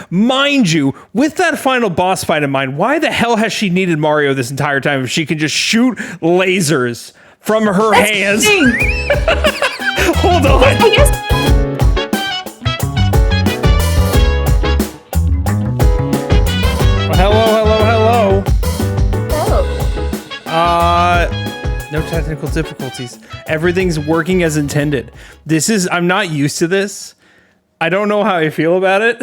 Mind you, with that final boss fight in mind, why the hell has she needed Mario this entire time if she can just shoot lasers from her hands? Hold on. I guess. Hello. Oh. No technical difficulties. Everything's working as intended. I'm not used to this. I don't know how I feel about it.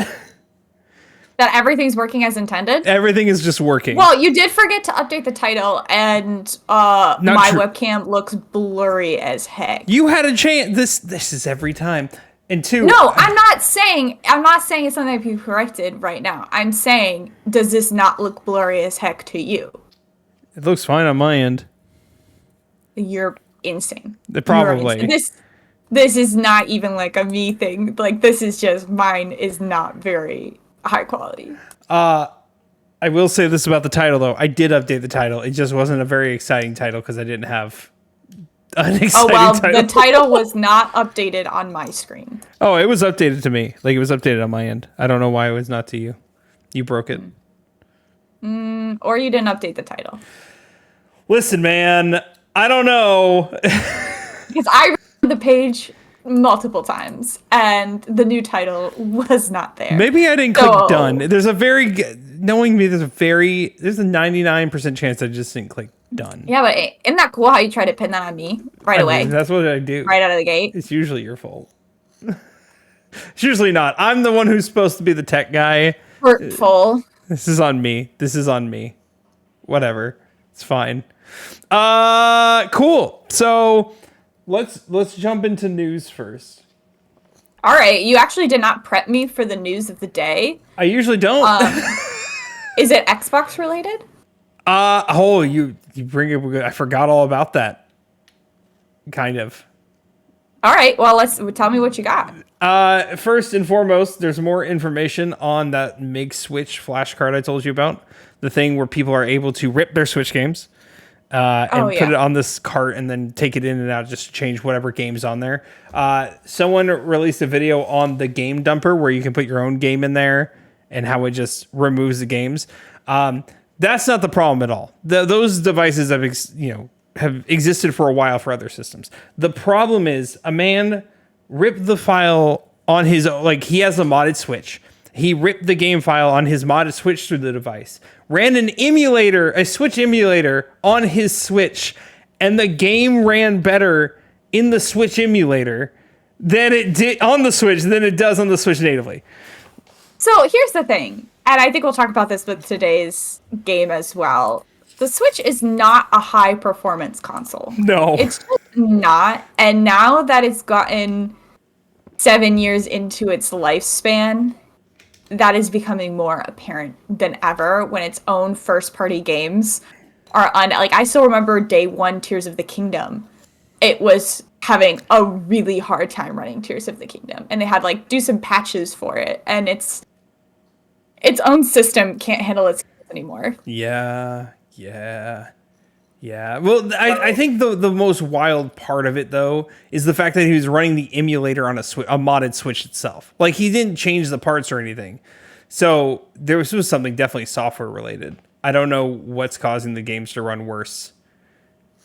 That everything's working as intended? Everything is just working. Well, you did forget to update the title, and my webcam looks blurry as heck. You had a chance. This is every time. And two. No, I'm not saying it's something that be corrected right now. I'm saying, does this not look blurry as heck to you? It looks fine on my end. You're insane. Probably. This is not even like a me thing. Like, this is just mine is not very high quality. I will say this about the title though. I did update the title. It just wasn't a very exciting title because I didn't have an exciting title. The title was not updated on my screen. Oh, it was updated to me. Like, it was updated on my end. I don't know why it was not to you. You broke it. Or you didn't update the title. Listen, man, I don't know. Because I read the page multiple times, and the new title was not there. Maybe I didn't click done. Knowing me, there's a 99% chance I just didn't click done. Yeah, but isn't that cool how you try to pin that on me right away? That's what I do. Right out of the gate. It's usually your fault. It's usually not. I'm the one who's supposed to be the tech guy. Hurtful. This is on me. Whatever. It's fine. Cool. So let's jump into news first. All right. You actually did not prep me for the news of the day. I usually don't. Is it Xbox related? You bring it. I forgot all about that. Kind of. All right. Well, tell me what you got. First and foremost, there's more information on that MIG Switch flashcard I told you about. The thing where people are able to rip their Switch games and put it on this cart and then take it in and out just to change whatever game's on there. Someone released a video on the game dumper where you can put your own game in there and how it just removes the games. That's not the problem at all. Those devices have existed for a while for other systems. The problem is a man ripped the file on his, he has a modded Switch. He ripped the game file on his modded Switch through the device, ran a Switch emulator on his Switch, and the game ran better in the Switch emulator than it did on the Switch than it does on the Switch natively. So here's the thing, and I think we'll talk about this with today's game as well. The Switch is not a high performance console. No. It's just not. And now that it's gotten 7 years into its lifespan, that is becoming more apparent than ever when its own first party games are I still remember day one Tears of the Kingdom. It was having a really hard time running Tears of the Kingdom. And they had do some patches for it. And its own system can't handle its anymore. Yeah. Well, I think the most wild part of it, though, is the fact that he was running the emulator on a modded Switch itself. He didn't change the parts or anything. So this was something definitely software related. I don't know what's causing the games to run worse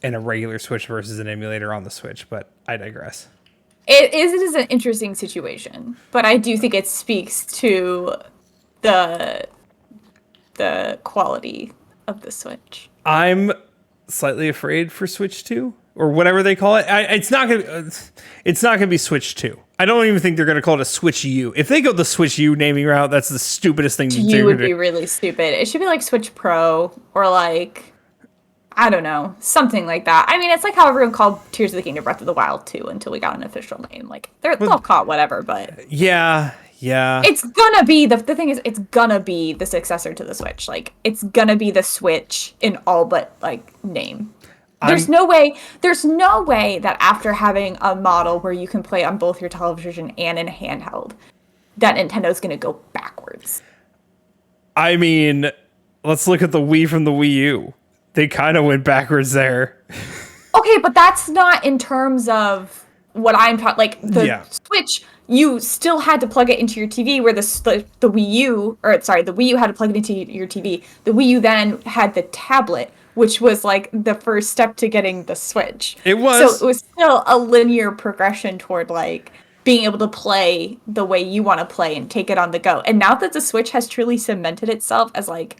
in a regular Switch versus an emulator on the Switch, but I digress. It is an interesting situation, but I do think it speaks to the quality of the Switch. I'm slightly afraid for Switch 2 or whatever they call it. It's not gonna be Switch 2. I don't even think they're gonna call it a Switch U. If they go the Switch U naming route, that's the stupidest thing to do. U would be really stupid. It should be Switch Pro or I don't know, something like that. I mean, it's how everyone called Tears of the Kingdom Breath of the Wild 2 until we got an official name. They'll call it whatever, but yeah. It's gonna be the thing is it's gonna be the successor to the Switch. It's gonna be the Switch in all but name. There's no way that after having a model where you can play on both your television and in a handheld, that Nintendo's gonna go backwards. I mean, let's look at the Wii from the Wii U. They kind of went backwards there. Okay, but that's not in terms of what I'm talking. The Switch you still had to plug it into your TV, where the Wii U, or sorry, the Wii U had to plug it into your TV. The Wii U then had the tablet, which was like the first step to getting the Switch. It was. So it was still a linear progression toward like being able to play the way you want to play and take it on the go. And now that the Switch has truly cemented itself as like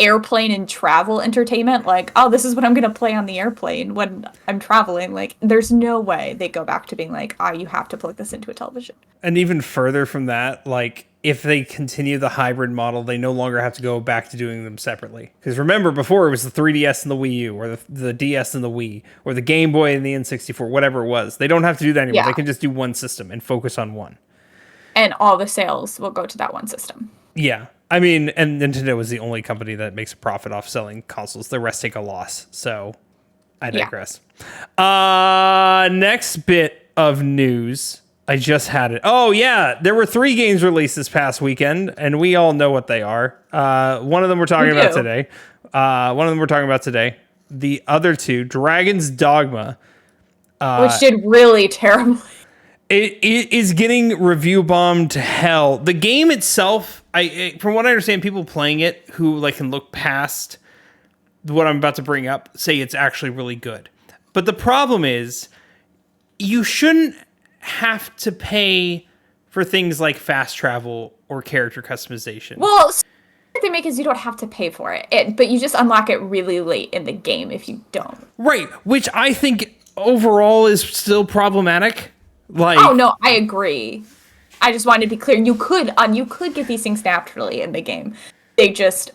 airplane and travel entertainment, like, oh, this is what I'm gonna play on the airplane when I'm traveling, like, there's no way they go back to being like, you have to plug this into a television. And even further from that, like, if they continue the hybrid model, they no longer have to go back to doing them separately. Because remember, before it was the 3DS and the Wii U, or the DS and the Wii, or the Game Boy and the N64, whatever it was. They don't have to do that anymore. Yeah. They can just do one system and focus on one. And all the sales will go to that one system. Yeah. I mean, and Nintendo is the only company that makes a profit off selling consoles. The rest take a loss. So I digress. Yeah. Next bit of news. I just had it. Oh, yeah. There were 3 games released this past weekend, and we all know what they are. One of them we're talking about today. The other 2, Dragon's Dogma. Which did really terribly. It is getting review bombed to hell. The game itself, from what I understand, people playing it who like can look past what I'm about to bring up say it's actually really good. But the problem is, you shouldn't have to pay for things like fast travel or character customization. Well, what they make is you don't have to pay for it, but you just unlock it really late in the game if you don't. Right, which I think overall is still problematic. Like, oh no, I agree. I just wanted to be clear. You could get these things naturally in the game. They just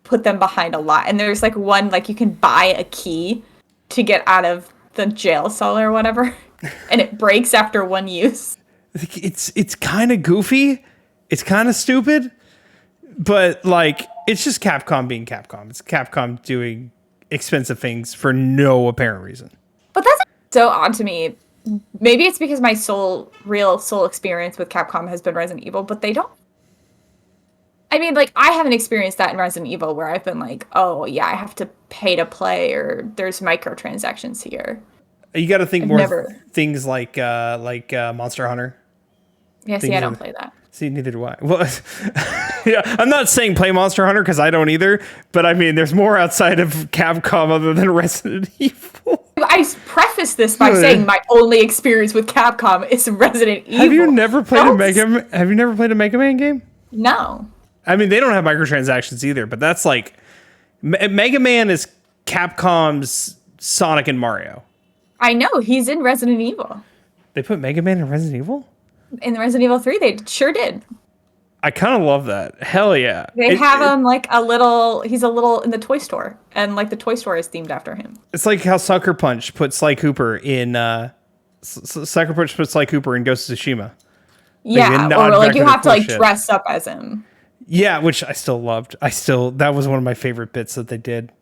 put them behind a lot. And there's like one, like you can buy a key to get out of the jail cell or whatever, and it breaks after one use. It's kind of goofy. It's kind of stupid, but like it's just Capcom being Capcom. It's Capcom doing expensive things for no apparent reason. But that's so odd to me. Maybe it's because my real soul experience with Capcom has been Resident Evil, but they don't. I mean, like, I haven't experienced that in Resident Evil where I've been like, oh, yeah, I have to pay to play, or there's microtransactions here. You got to think things like Monster Hunter. Yeah, see, I don't play that. See, neither do I. Well, yeah, I'm not saying play Monster Hunter because I don't either, but I mean, there's more outside of Capcom other than Resident Evil. I preface this by saying my only experience with Capcom is Resident Evil. Have you never played a Mega Man game? No. I mean, they don't have microtransactions either, but that's like Mega Man is Capcom's Sonic and Mario. I know, he's in Resident Evil. They put Mega Man in Resident Evil? In the Resident Evil 3, they sure did. I kind of love that. Hell yeah. They have him like he's a little in the toy store, and like the toy store is themed after him. It's like how Sucker Punch put Sly Cooper in Sucker Punch put Sly Cooper in Ghost of Tsushima. Yeah, or like you have to like dress up as him. Yeah, which I still loved. That was one of my favorite bits that they did.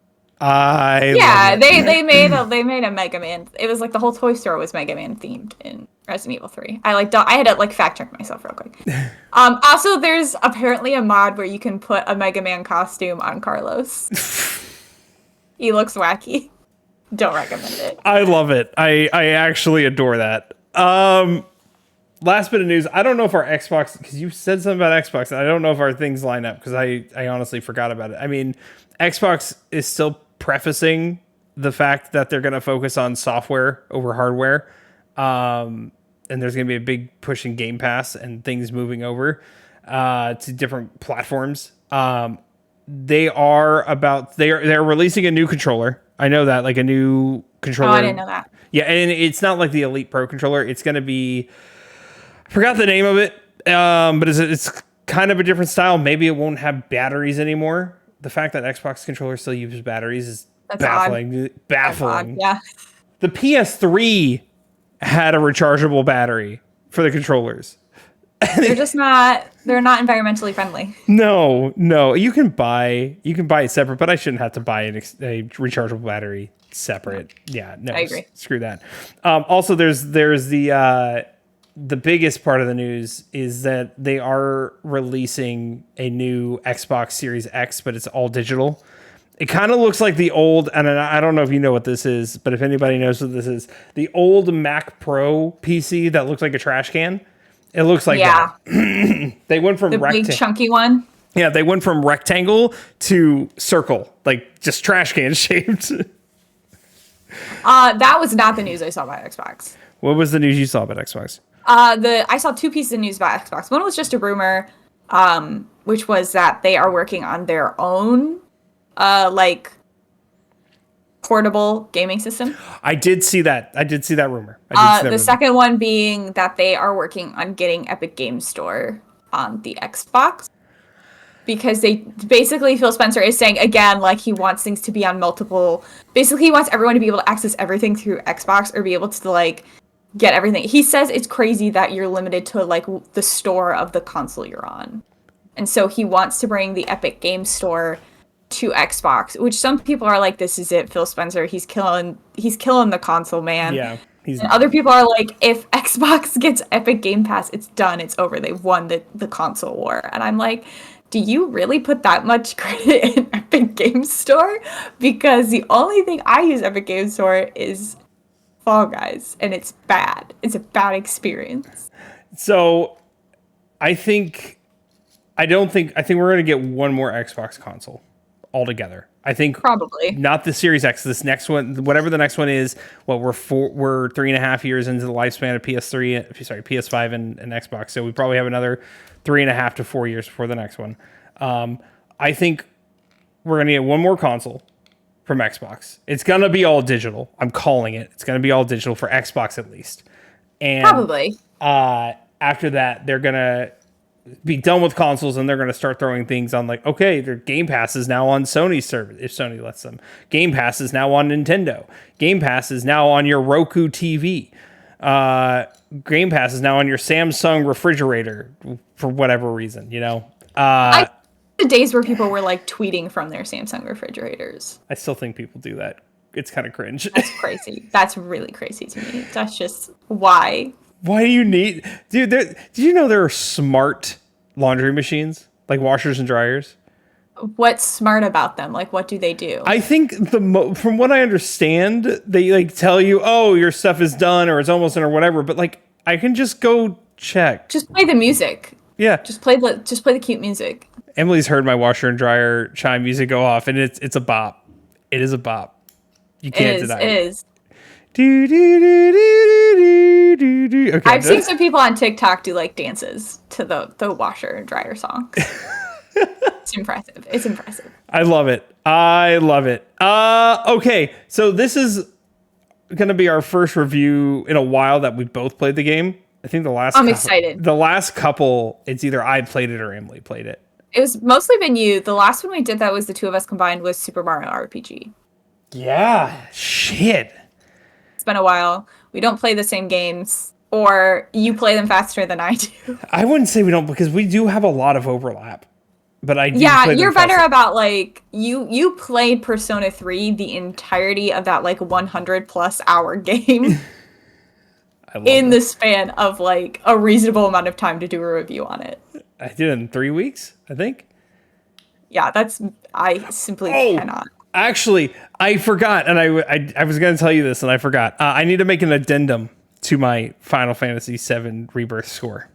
They made a Mega Man. It was like the whole toy store was Mega Man themed in Resident Evil 3. I had to like fact check myself real quick. Also, there's apparently a mod where you can put a Mega Man costume on Carlos. He looks wacky. Don't recommend it. I love it. I actually adore that. Last bit of news. I don't know if our Xbox, because you said something about Xbox, and I don't know if our things line up because I honestly forgot about it. I mean, Xbox is still prefacing the fact that they're going to focus on software over hardware. And there's going to be a big push in Game Pass and things moving over to different platforms. They're releasing a new controller. I know that, like a new controller. Oh, I didn't know that. Yeah, and it's not like the Elite Pro controller. It's going to be, I forgot the name of it, but it's kind of a different style. Maybe it won't have batteries anymore. The fact that Xbox controllers still use batteries is baffling. Baffling. Yeah. The PS3 had a rechargeable battery for the controllers. They're not environmentally friendly. No. You can buy it separate, but I shouldn't have to buy a rechargeable battery separate. Yeah, no. I agree. Screw that. Also, there's the biggest part of the news is that they are releasing a new Xbox Series X, but it's all digital. It kind of looks like the old, and I don't know if you know what this is, but if anybody knows what this is, the old Mac Pro PC that looks like a trash can. It looks like that. They went from the big chunky one. Yeah, they went from rectangle to circle, like just trash can shaped. That was not the news I saw about Xbox. What was the news you saw about Xbox? I saw 2 pieces of news about Xbox. One was just a rumor, which was that they are working on their own, like, portable gaming system. I did see that. I did see that rumor. The second one being that they are working on getting Epic Games Store on the Xbox. Because they basically, Phil Spencer is saying, again, like, he wants things to be on multiple... Basically, he wants everyone to be able to access everything through Xbox or be able to, like, get everything. He says it's crazy that you're limited to, like, the store of the console you're on. And so he wants to bring the Epic Games Store to Xbox, which some people are like, this is it, Phil Spencer. He's killing the console, man. Yeah. And other people are like, if Xbox gets Epic Game Pass, it's done. It's over. They've won the console war. And I'm like... Do you really put that much credit in Epic Games Store? Because the only thing I use Epic Games Store is Fall Guys, and it's bad. It's a bad experience. So, I think we're going to get one more Xbox console altogether. I think probably not the Series X. This next one, whatever the next one is, we're 3.5 years into the lifespan of PS5 and Xbox. So we probably have another 3.5 to 4 years before the next one. I think we're going to get one more console from Xbox. It's going to be all digital. I'm calling it. It's going to be all digital for Xbox at least. And probably. After that, they're going to be done with consoles and they're going to start throwing things on, like, okay, their Game Pass is now on Sony's service, if Sony lets them. Game Pass is now on Nintendo. Game Pass is now on your Roku TV. Game Pass is now on your Samsung refrigerator for whatever reason, you know? The days where people were, like, tweeting from their Samsung refrigerators. I still think people do that. It's kind of cringe. That's crazy. That's really crazy to me. That's just why. Why do you need... Dude, did you know there are smart laundry machines? Like washers and dryers? What's smart about them? Like, what do they do? I think from what I understand, they, like, tell you, oh, your stuff is done or it's almost done or whatever. But, like, I can just go check. Just play the music. Yeah. Just play the cute music. Emily's heard my washer and dryer chime music go off, and it's a bop. It is a bop. You can't deny it. It is. Do, do, do, do, do, do, do. Okay, I've seen some people on TikTok do, like, dances to the washer and dryer song. It's impressive. It's impressive. I love it. Okay, so this is going to be our first review in a while that we both played the game. I think I'm excited. The last couple, it's either I played it or Emily played it. It was mostly been you. The last one we did that was the two of us combined was Super Mario RPG. Yeah, shit. It's been a while. We don't play the same games, or you play them faster than I do. I wouldn't say we don't, because we do have a lot of overlap. But I do you're better about, like, you played Persona 3 the entirety of that, like, 100+ hour game in the span of, like, a reasonable amount of time to do a review on it. I did it in 3 weeks, I think. Yeah, I simply cannot. Actually, I forgot, and I was going to tell you this, and I forgot. I need to make an addendum to my Final Fantasy VII Rebirth score.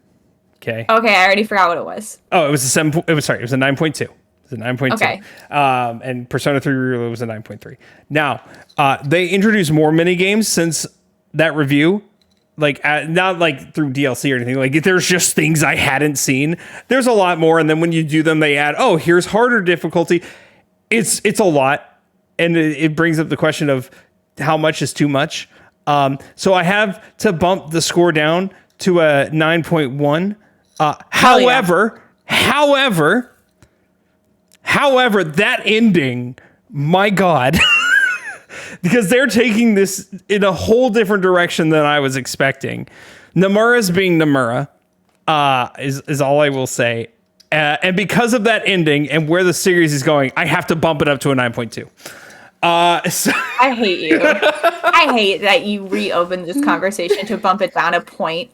Okay, I already forgot what it was. Oh, it was a 7. It was a 9.2. It was a 9.2. Okay. And Persona 3 Reloaded was a 9.3. Now, they introduced more mini games since that review. Like, not like through DLC or anything. Like, there's just things I hadn't seen. There's a lot more, and then when you do them, they add, oh, here's harder difficulty. It's a lot, and it brings up the question of how much is too much. So I have to bump the score down to a 9.1. However, that ending, my God. Because they're taking this in a whole different direction than I was expecting. Nomura's being Nomura, is all I will say. And because of that ending and where the series is going, I have to bump it up to a 9.2. So I hate you. I hate that you reopened this conversation to bump it down a point,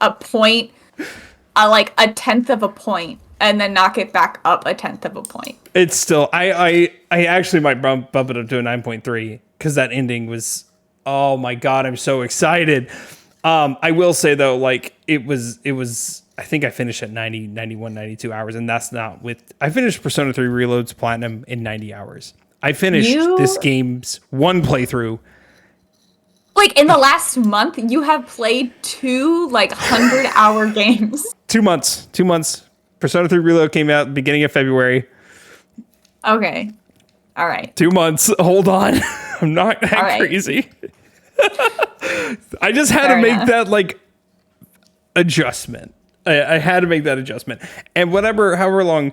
like a tenth of a point, and then knock it back up a tenth of a point. It's still, I actually might bump it up to a 9.3 because that ending was, oh my God, I'm so excited. I will say though, like it was I think I finished at 90, 91, 92 hours, and that's not with. I finished Persona 3 Reload's Platinum in 90 hours. I finished this game's one playthrough. Like, in the last month, you have played 2, 100-hour games. 2 months. 2 months. Persona 3 Reload came out beginning of February. Okay. All right. 2 months. Hold on. I'm not that crazy. I just had to make that, adjustment. I had to make that adjustment. And however long.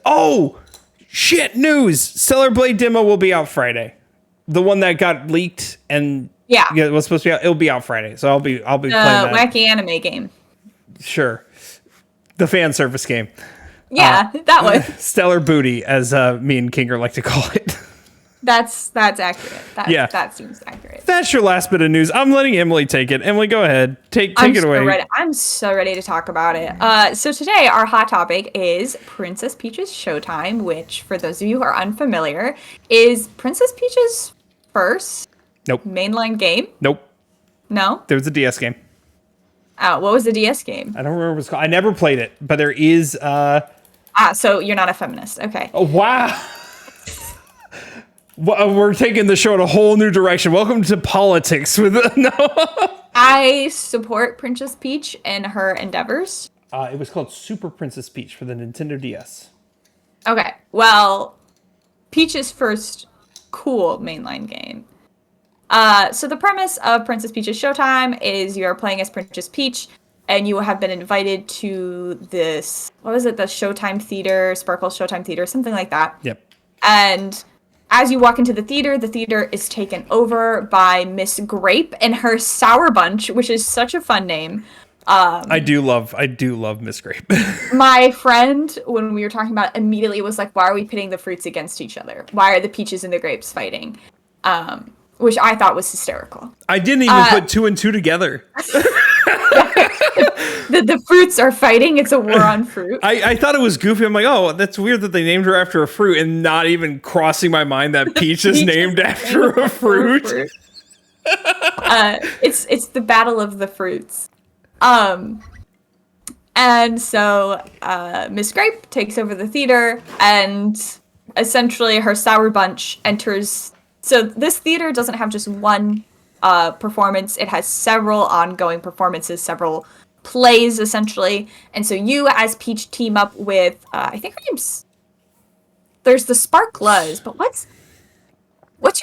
Oh, shit, news. Stellar Blade demo will be out Friday. The one that got leaked and it was supposed to be out. It'll be out Friday. So I'll be playing that. Wacky anime game. Sure. The fan service game. Yeah, that one. Stellar Booty, as me and Kinger like to call it. That's accurate. That seems accurate. That's your last bit of news. I'm letting Emily take it. Emily, go ahead. Take it away. I'm so ready to talk about it. So today our hot topic is Princess Peach's Showtime, which, for those of you who are unfamiliar, is Princess Peach's first mainline game. Nope. No? There was a DS game. What was the DS game? I don't remember what it's called. I never played it, but there is... so you're not a feminist. Okay. Oh, wow. We're taking the show in a whole new direction. Welcome to politics with no. I support Princess Peach and her endeavors. It was called Super Princess Peach for the Nintendo DS. Okay, well, Peach's first cool mainline game. So the premise of Princess Peach's Showtime is you are playing as Princess Peach, and you have been invited to this, what was it, the Showtime Theater, Sparkle Showtime Theater, something like that. Yep. And as you walk into the theater is taken over by Miss Grape and her Sour Bunch, which is such a fun name. I do love Miss Grape. My friend, when we were talking about it, immediately was like, why are we pitting the fruits against each other? Why are the peaches and the grapes fighting? Which I thought was hysterical. I didn't even put 2 and 2 together. The fruits are fighting. It's a war on fruit. I thought it was goofy. I'm like, oh, that's weird that they named her after a fruit, and not even crossing my mind that Peach is named after a fruit. It's the battle of the fruits. And so Miss Grape takes over the theater, and essentially her Sour Bunch enters. So this theater doesn't have just one performance. It has several ongoing performances, several plays, essentially. And so you, as Peach, team up with, I think her name's... There's the Sparklas, but what's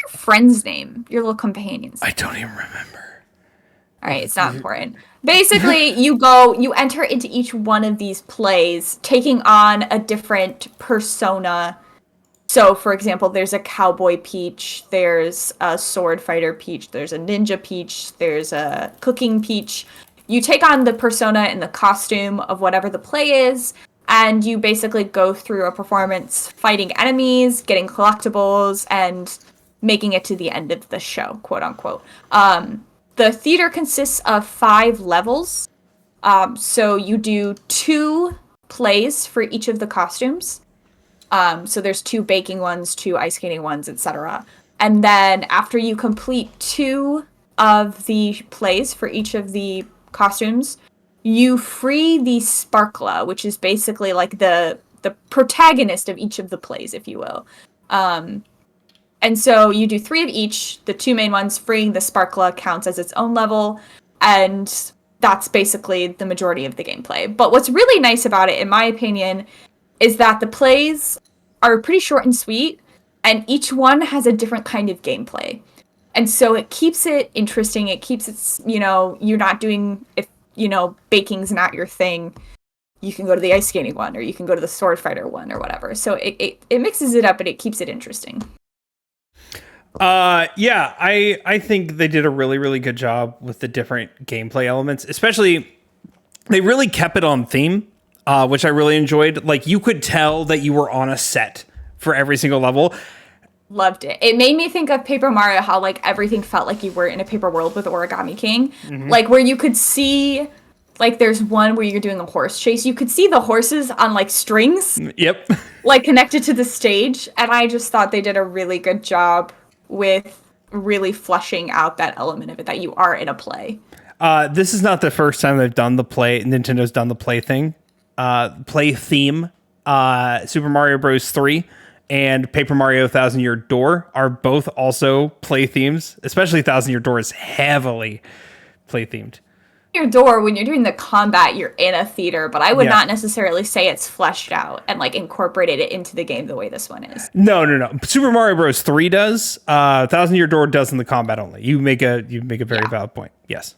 your friend's name? Your little companion's name? I don't even remember. All right, it's not important. Basically, you enter into each one of these plays, taking on a different persona. So, for example, there's a cowboy Peach, there's a sword fighter Peach, there's a ninja Peach, there's a cooking Peach. You take on the persona and the costume of whatever the play is, and you basically go through a performance fighting enemies, getting collectibles, and making it to the end of the show, quote unquote. The theater consists of 5 levels. So you do 2 plays for each of the costumes. So there's 2 baking ones, 2 ice skating ones, etc. And then after you complete 2 of the plays for each of the costumes, you free the Sparkla, which is basically like the protagonist of each of the plays, if you will. And so you do 3 of each. The 2 main ones, freeing the Sparkla, counts as its own level, and that's basically the majority of the gameplay. But what's really nice about it, in my opinion, is that the plays are pretty short and sweet, and each one has a different kind of gameplay. And so it keeps it interesting. It keeps it, you're not doing, if, baking's not your thing, you can go to the ice skating one, or you can go to the sword fighter one, or whatever. So it mixes it up, and it keeps it interesting. Yeah, I think they did a really, really good job with the different gameplay elements. Especially, they really kept it on theme, which I really enjoyed. Like, you could tell that you were on a set for every single level. Loved it. It made me think of Paper Mario, how like everything felt like you were in a paper world with Origami King. Mm-hmm. Like, where you could see, like, there's one where you're doing a horse chase. You could see the horses on like strings. Yep. Like, connected to the stage. And I just thought they did a really good job with really fleshing out that element of it, that you are in a play. This is not the first time they've done Nintendo's done the play thing. Play theme. Super Mario Bros. 3 and Paper Mario Thousand Year Door are both also play themes, especially Thousand Year Door is heavily play themed. Your door, when you're doing the combat, you're in a theater, but I would not necessarily say it's fleshed out and like incorporated it into the game the way this one is. No. Super Mario Bros. 3 does. Thousand Year Door does in the combat only. You make a very valid point. Yes.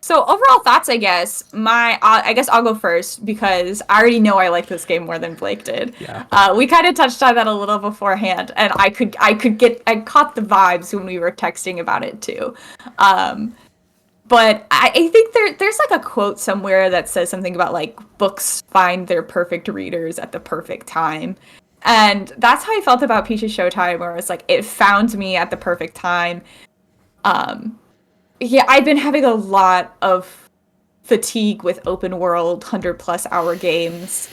So overall thoughts, I guess. I guess I'll go first because I already know I like this game more than Blake did. Yeah. We kind of touched on that a little beforehand, and I caught the vibes when we were texting about it too. But I think there's like a quote somewhere that says something about like books find their perfect readers at the perfect time. And that's how I felt about Peach's Showtime, where it's like it found me at the perfect time. Yeah, I've been having a lot of fatigue with open world 100+ hour games.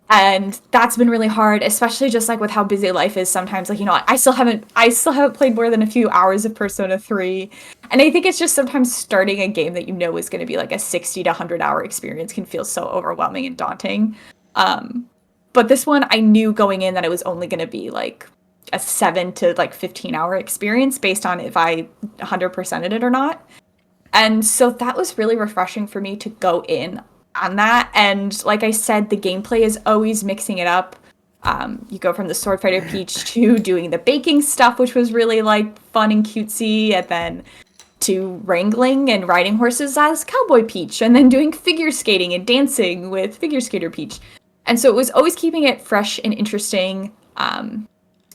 And that's been really hard, especially just like with how busy life is sometimes. Like, I still haven't played more than a few hours of Persona 3. And I think it's just sometimes starting a game that is going to be like a 60 to 100 hour experience can feel so overwhelming and daunting. But this one, I knew going in that it was only going to be like a 7 to like 15 hour experience based on if I 100%ed it or not. And so that was really refreshing for me to go in on that. And like I said, the gameplay is always mixing it up. You go from the Sword Fighter Peach to doing the baking stuff, which was really like fun and cutesy, and then to wrangling and riding horses as Cowboy Peach, and then doing figure skating and dancing with Figure Skater Peach. And so it was always keeping it fresh and interesting.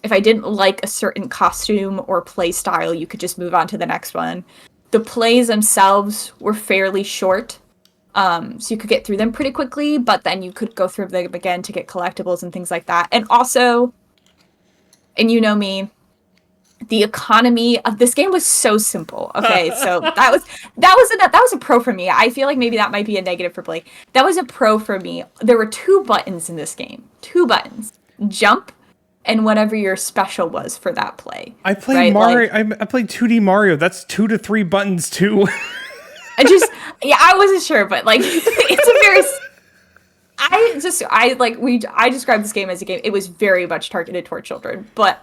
If I didn't like a certain costume or play style, you could just move on to the next one. The plays themselves were fairly short. So you could get through them pretty quickly, but then you could go through them again to get collectibles and things like that. And also, and you know me, the economy of this game was so simple. Okay, so that was a pro for me. I feel like maybe that might be a negative for Blake. That was a pro for me. There were 2 buttons in this game. 2 buttons. Jump and whatever your special was for that play. I played Mario. I played 2D Mario. That's 2 to 3 buttons too. I wasn't sure, but like it's a very. I described this game as a game. It was very much targeted toward children, but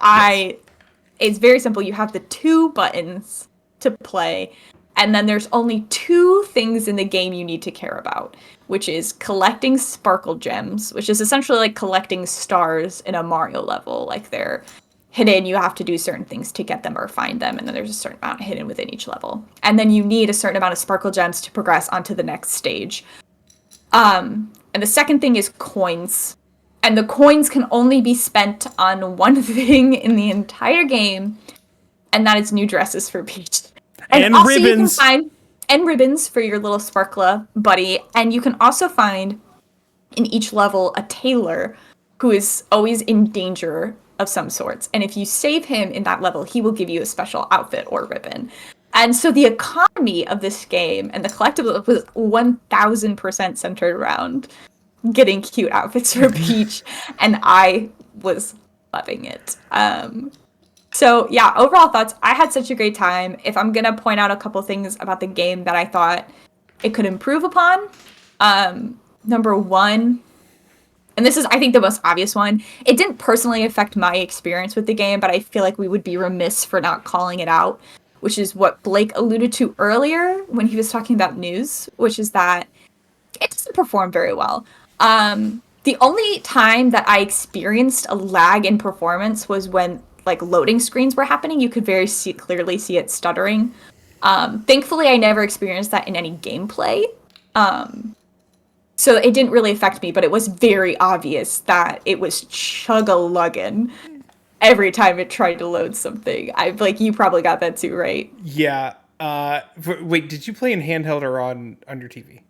it's very simple. You have the 2 buttons to play, and then there's only 2 things in the game you need to care about, which is collecting sparkle gems, which is essentially like collecting stars in a Mario level. Like they're hidden, you have to do certain things to get them or find them, and then there's a certain amount hidden within each level. And then you need a certain amount of sparkle gems to progress onto the next stage. And the second thing is coins. And the coins can only be spent on one thing in the entire game, and that is new dresses for Peach. And also ribbons. You can find ribbons for your little sparkla buddy. And you can also find in each level a tailor who is always in danger of some sorts. And if you save him in that level, he will give you a special outfit or ribbon. And so the economy of this game and the collectible was 1000% centered around getting cute outfits for Peach, and I was loving it. So yeah, overall thoughts, I had such a great time. If I'm gonna point out a couple things about the game that I thought it could improve upon, number 1, and this is, I think, the most obvious one, it didn't personally affect my experience with the game, but I feel like we would be remiss for not calling it out, which is what Blake alluded to earlier when he was talking about news, which is that it doesn't perform very well. The only time that I experienced a lag in performance was when like loading screens were happening. You could clearly see it stuttering. Thankfully, I never experienced that in any gameplay. So it didn't really affect me, but it was very obvious that it was chug-a-luggin' every time it tried to load something. You probably got that too, right? Yeah. Wait, did you play in handheld or on your TV?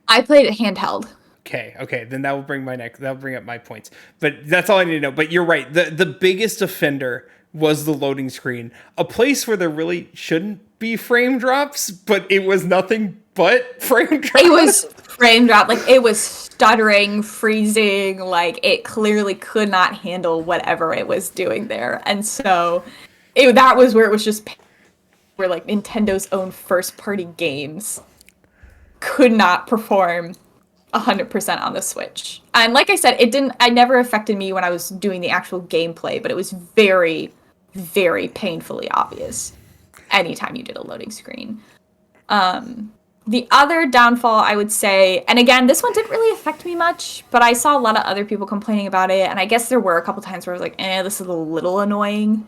I played it handheld. Okay, then that will bring up my points. But that's all I need to know. But you're right. The biggest offender was the loading screen, a place where there really shouldn't be frame drops, but it was nothing but frame drops. It was frame drop, like it was stuttering, freezing, like it clearly could not handle whatever it was doing there. And so that was where it was just where like Nintendo's own first party games could not perform 100% on the Switch. And like I said, it never affected me when I was doing the actual gameplay, but it was very, very painfully obvious anytime you did a loading screen. The other downfall, I would say, and again, this one didn't really affect me much, but I saw a lot of other people complaining about it, and I guess there were a couple times where I was like, this is a little annoying.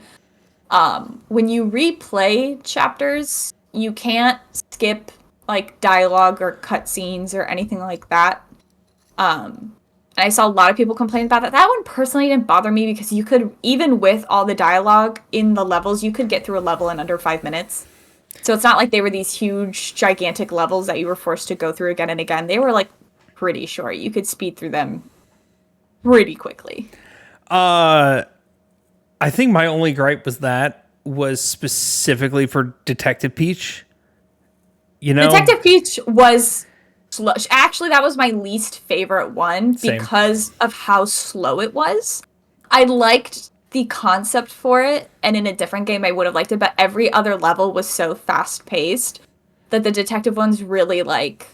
When you replay chapters, you can't skip, like, dialogue or cutscenes or anything like that. And I saw a lot of people complain about that. That one personally didn't bother me because you could, even with all the dialogue in the levels, you could get through a level in under 5 minutes. So it's not like they were these huge, gigantic levels that you were forced to go through again and again. They were, like, pretty short. You could speed through them pretty quickly. I think my only gripe was specifically for Detective Peach. You know? Detective Peach was slow. Actually, that was my least favorite one because of how slow it was. I liked the concept for it, and in a different game I would have liked it, but every other level was so fast-paced that the detective ones really, like,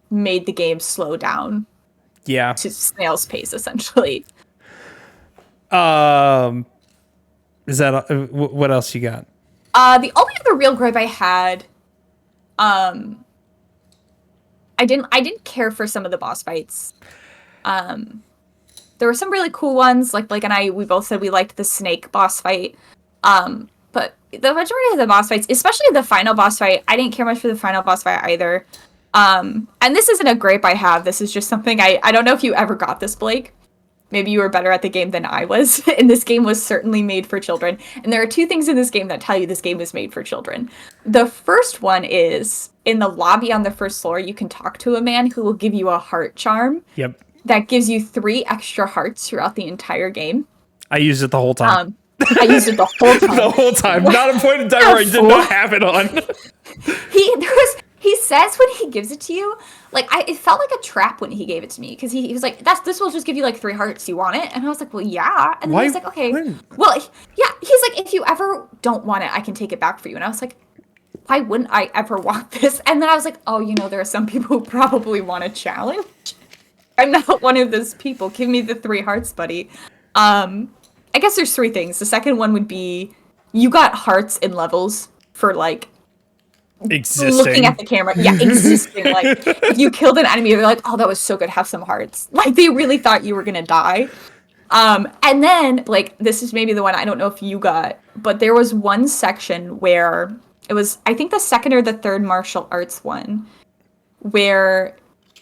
made the game slow down. Yeah. To snail's pace, essentially. Is that what else you got? The only other real gripe I had, I didn't care for some of the boss fights. There were some really cool ones, like Blake and I, we both said we liked the snake boss fight. But the majority of the boss fights, especially the final boss fight, I didn't care much for the final boss fight either. And this isn't a gripe I have, this is just something I don't know if you ever got this, Blake. Maybe you were better at the game than I was, and this game was certainly made for children. And there are two things in this game that tell you this game was made for children. The first one is, in the lobby on the first floor, you can talk to a man who will give you a heart charm. Yep. That gives you 3 extra hearts throughout the entire game. I used it the whole time. I used it the whole time. The whole time. Not a point in time where I did not have it on. He says when he gives it to you, like, it felt like a trap when he gave it to me, because he was like, this will just give you, like, 3 hearts, you want it? And I was like, well, yeah. And then he was like, okay. Well, yeah, he's like, if you ever don't want it, I can take it back for you. And I was like, why wouldn't I ever want this? And then I was like, oh, there are some people who probably want a challenge. I'm not one of those people. Give me the 3 hearts, buddy. I guess there's 3 things. The second one would be, you got hearts in levels for, like, existing. Looking at the camera. Yeah, existing. Like, if you killed an enemy, they're like, oh, that was so good, have some hearts. Like, they really thought you were gonna die. And then, like, this is maybe the one I don't know if you got, but there was one section where it was, I think the second or the third martial arts one, where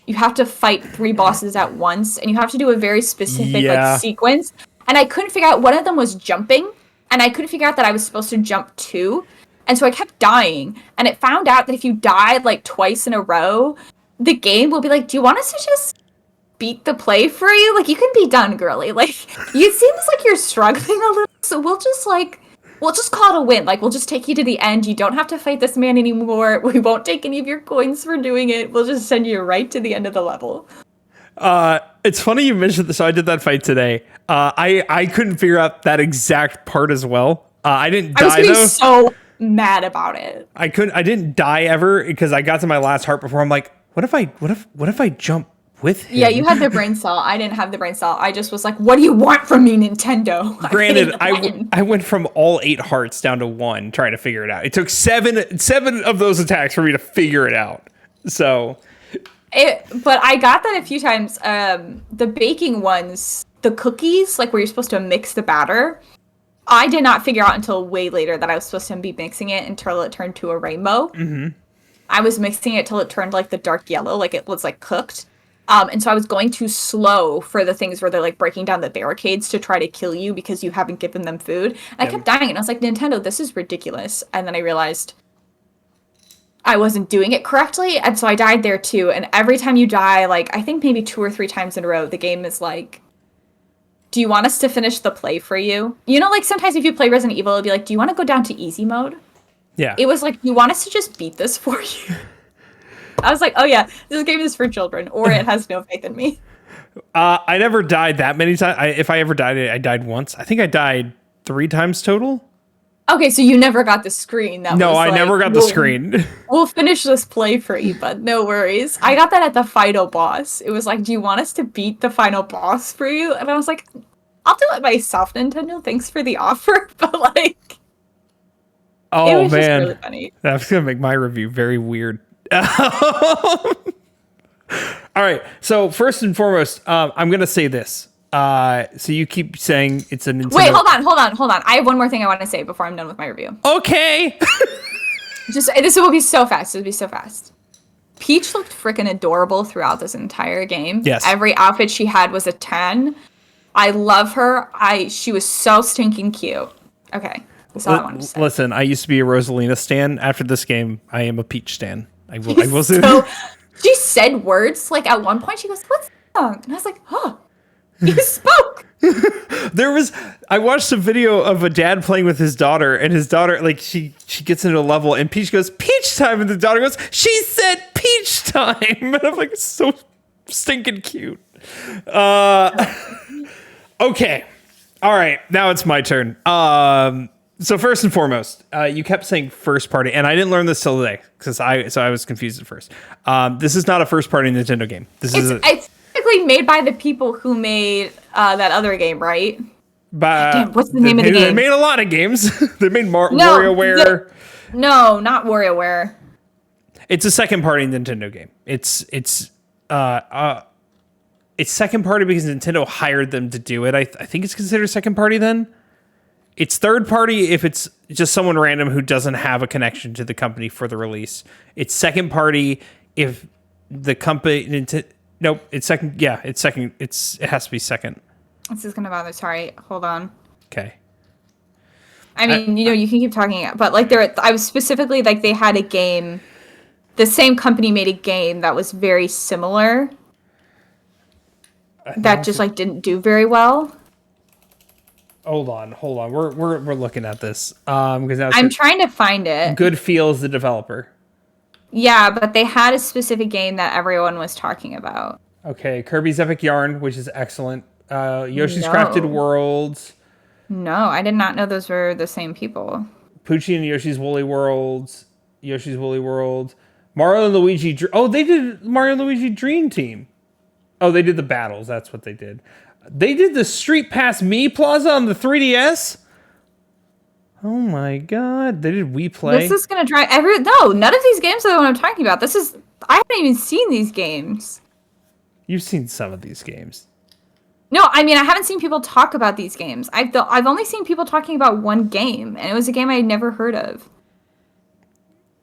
you have to fight 3 bosses at once, and you have to do a very specific like sequence. And I couldn't figure out, one of them was jumping, and I couldn't figure out that I was supposed to jump too. And so I kept dying, and it found out that if you died like twice in a row, the game will be like, do you want us to just beat the play for you? Like, you can be done, girly. Like, it seems like you're struggling a little, so we'll just call it a win. Like, we'll just take you to the end. You don't have to fight this man anymore. We won't take any of your coins for doing it. We'll just send you right to the end of the level. It's funny you mentioned this. So I did that fight today. I couldn't figure out that exact part as well. I didn't die, I was so mad about it. I didn't die ever because I got to my last heart before. I'm like, what if I jump with him? Yeah, you had the brain cell. I didn't have the brain cell. I just was like, what do you want from me, Nintendo? Granted, I went from all 8 hearts down to 1 trying to figure it out. It took 7 of those attacks for me to figure it out. So, but I got that a few times. The baking ones, the cookies, like where you're supposed to mix the batter, I did not figure out until way later that I was supposed to be mixing it until it turned to a rainbow. Mm-hmm. I was mixing it till it turned like the dark yellow, like it was like cooked. And so I was going too slow for the things where they're like breaking down the barricades to try to kill you because you haven't given them food. And I kept dying, and I was like, Nintendo, this is ridiculous. And then I realized I wasn't doing it correctly, and so I died there too. And every time you die, like I think maybe 2 or 3 times in a row, the game is like, do you want us to finish the play for you? You know, like sometimes if you play Resident Evil, it'll be like, do you want to go down to easy mode? Yeah. It was like, you want us to just beat this for you? I was like, oh yeah, this game is for children, or it has no faith in me. I never died that many times. If I ever died, I died once. I think I died 3 times total. Okay, so you never got the screen. No, I never got the screen. We'll finish this play for you, but no worries. I got that at the final boss. It was like, do you want us to beat the final boss for you? And I was like, I'll do it myself, Nintendo. Thanks for the offer. But like, oh it was man, just really funny. That's gonna make my review very weird. All right. So first and foremost, I'm gonna say this. So you keep saying it's a Nintendo. Wait, hold on. I have one more thing I want to say before I'm done with my review. Okay. This will be so fast. It'll be so fast. Peach looked freaking adorable throughout this entire game. Yes. Every outfit she had was a 10. I love her. She was so stinking cute. Okay. That's all I wanted to say. Listen, I used to be a Rosalina stan. After this game, I am a Peach stan. I will say. So, she said words, like at one point she goes, "What's that?" And I was like, "Oh, you spoke." I watched a video of a dad playing with his daughter, and his daughter, like, she gets into a level, and Peach goes, "Peach time," and the daughter goes, "She said peach time," and I'm like, so stinking cute. Okay, all right, now it's my turn. So first and foremost, you kept saying first party, and I didn't learn this till today because I was confused at first. This is not a first party Nintendo game. It's technically made by the people who made that other game, right? Damn, what's the name of the game? They made a lot of games. They made WarioWare. No, not WarioWare. It's a second party Nintendo game. It's second party because Nintendo hired them to do it. I think it's considered second party then. It's third party if it's just someone random who doesn't have a connection to the company for the release. It's second party if the company. Nope, it's second. Yeah, it's second. It has to be second. This is gonna bother. Sorry, hold on. Okay. I mean, you can keep talking, but like I was specifically like they had a game. The same company made a game that was very similar. That just like didn't do very well. Hold on. We're looking at this because now I'm trying to find it. Good Feels the developer. Yeah, but they had a specific game that everyone was talking about. Okay, Kirby's Epic Yarn, which is excellent. Yoshi's Crafted Worlds. No, I did not know those were the same people. Poochie and Yoshi's Woolly World. Mario and Luigi. They did Mario and Luigi Dream Team. Oh, they did the battles. That's what they did. They did the Street Pass Me Plaza on the 3DS. Oh my god. They did Wii Play. This is going to drive No, none of these games are the one I'm talking about. I haven't even seen these games. You've seen some of these games. No, I mean, I haven't seen people talk about these games. I've only seen people talking about one game, and it was a game I had never heard of.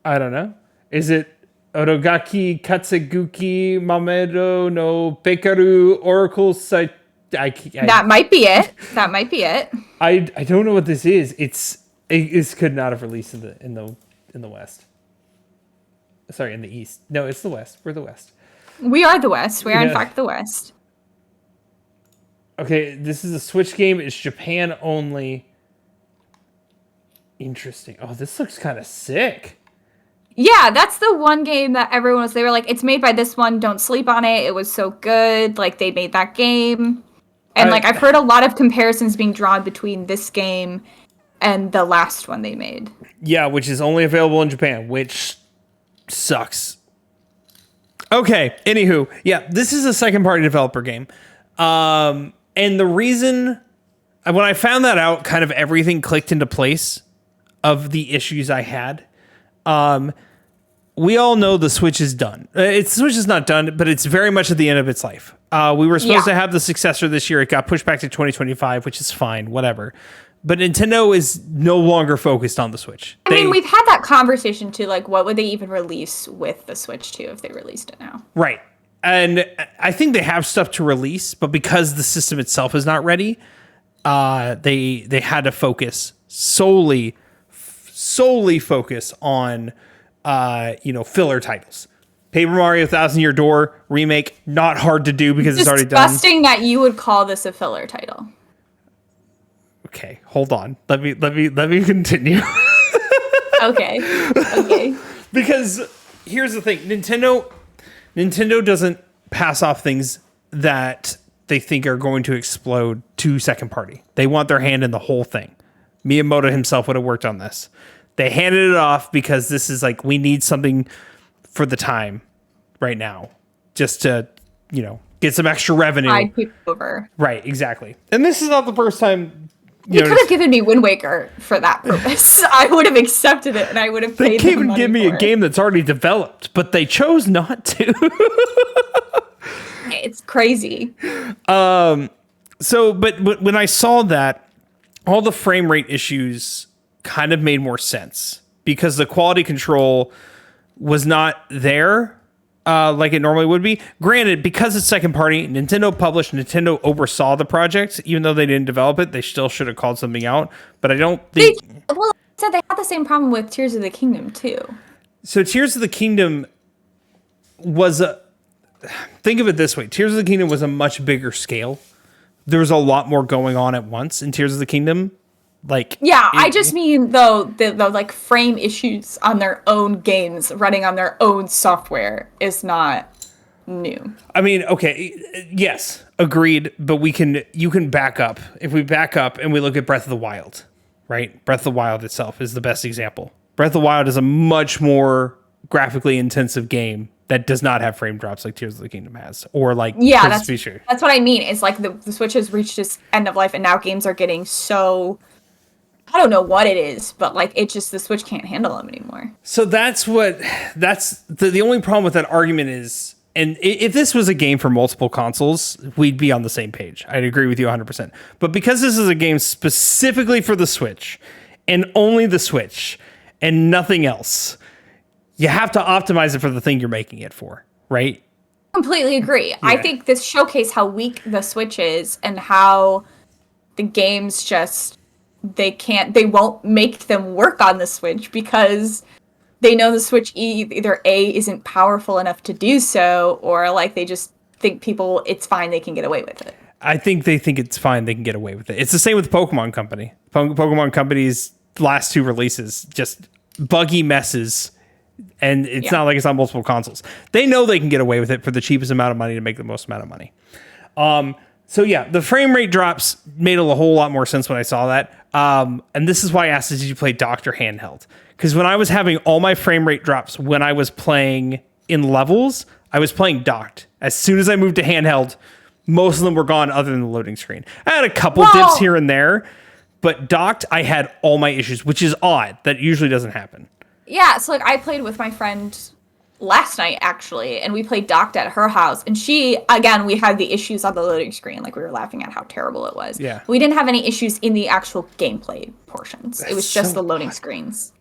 I don't know. Is it Orogaki Katsuguki Mamedo no Bekaru Oracle Site? That might be it. I don't know what this is. It could not have released in the West. Sorry, in the East. No, it's the West. We're the West. We are the West. We are in fact the West. Okay, this is a Switch game. It's Japan only. Interesting. Oh, this looks kind of sick. Yeah, that's the one game that they were like, it's made by this one. Don't sleep on it. It was so good. Like, they made that game. And I've heard a lot of comparisons being drawn between this game and the last one they made. Yeah, which is only available in Japan, which sucks. Okay, anywho, yeah, this is a second-party developer game. And the reason, when I found that out, kind of everything clicked into place of the issues I had. We all know the Switch is done. The Switch is not done, but it's very much at the end of its life. We were supposed to have the successor this year. It got pushed back to 2025, which is fine, whatever. But Nintendo is no longer focused on the Switch. I mean, we've had that conversation too. Like, what would they even release with the Switch 2 if they released it now? Right. And I think they have stuff to release, but because the system itself is not ready, they had to focus solely focus on filler titles. Paper Mario 1,000 Year Door remake, not hard to do because it's already done. Disgusting that you would call this a filler title. Okay, hold on. Let me continue. Okay. Because here's the thing, Nintendo doesn't pass off things that they think are going to explode to second party. They want their hand in the whole thing. Miyamoto himself would have worked on this. They handed it off because this is like, we need something for the time right now, just to, get some extra revenue. Tide people over. Right, exactly. And this is not the first time. You could have given me Wind Waker for that purpose. I would have accepted it, and I would have paid. They can't even give me a game that's already developed, but they chose not to. It's crazy. So, but when I saw that, all the frame rate issues kind of made more sense because the quality control was not there like it normally would be. Granted, because it's second party, Nintendo oversaw the project. Even though they didn't develop it, they still should have called something out. But I don't think... Well, I said they had the same problem with Tears of the Kingdom, too. So Tears of the Kingdom was a... Think of it this way. Tears of the Kingdom was a much bigger scale. There was a lot more going on at once in Tears of the Kingdom. I just mean though the like frame issues on their own games running on their own software is not new. I mean, okay, yes, agreed, but you can back up. If we back up and we look at Breath of the Wild, right? Breath of the Wild itself is the best example. Breath of the Wild is a much more graphically intensive game that does not have frame drops like Tears of the Kingdom has, or like that's what I mean. It's like the Switch has reached its end of life, and now games are getting so, I don't know what it is, but like the Switch can't handle them anymore. So that's the only problem with that argument is, and if this was a game for multiple consoles, we'd be on the same page. I'd agree with you 100%. But because this is a game specifically for the Switch and only the Switch and nothing else, you have to optimize it for the thing you're making it for, right? Completely agree. Yeah. I think this showcased how weak the Switch is and how the games just, they won't make them work on the Switch because they know the Switch either A, isn't powerful enough to do so, or like they just think it's fine, they can get away with it. I think they think it's fine, they can get away with it. It's the same with Pokemon Company. Pokemon Company's last two releases, just buggy messes. And it's not like it's on multiple consoles. They know they can get away with it for the cheapest amount of money to make the most amount of money. So yeah, the frame rate drops made a whole lot more sense when I saw that. And this is why I asked, did you play docked or handheld? Because when I was having all my frame rate drops when I was playing in levels, I was playing docked. As soon as I moved to handheld, most of them were gone other than the loading screen. I had a couple dips here and there, but docked, I had all my issues, which is odd. That usually doesn't happen. Yeah, so like I played with my friend last night actually, and we played docked at her house, and we had the issues on the loading screen, like we were laughing at how terrible it was. Yeah. We didn't have any issues in the actual gameplay portions. It was just the loading screens.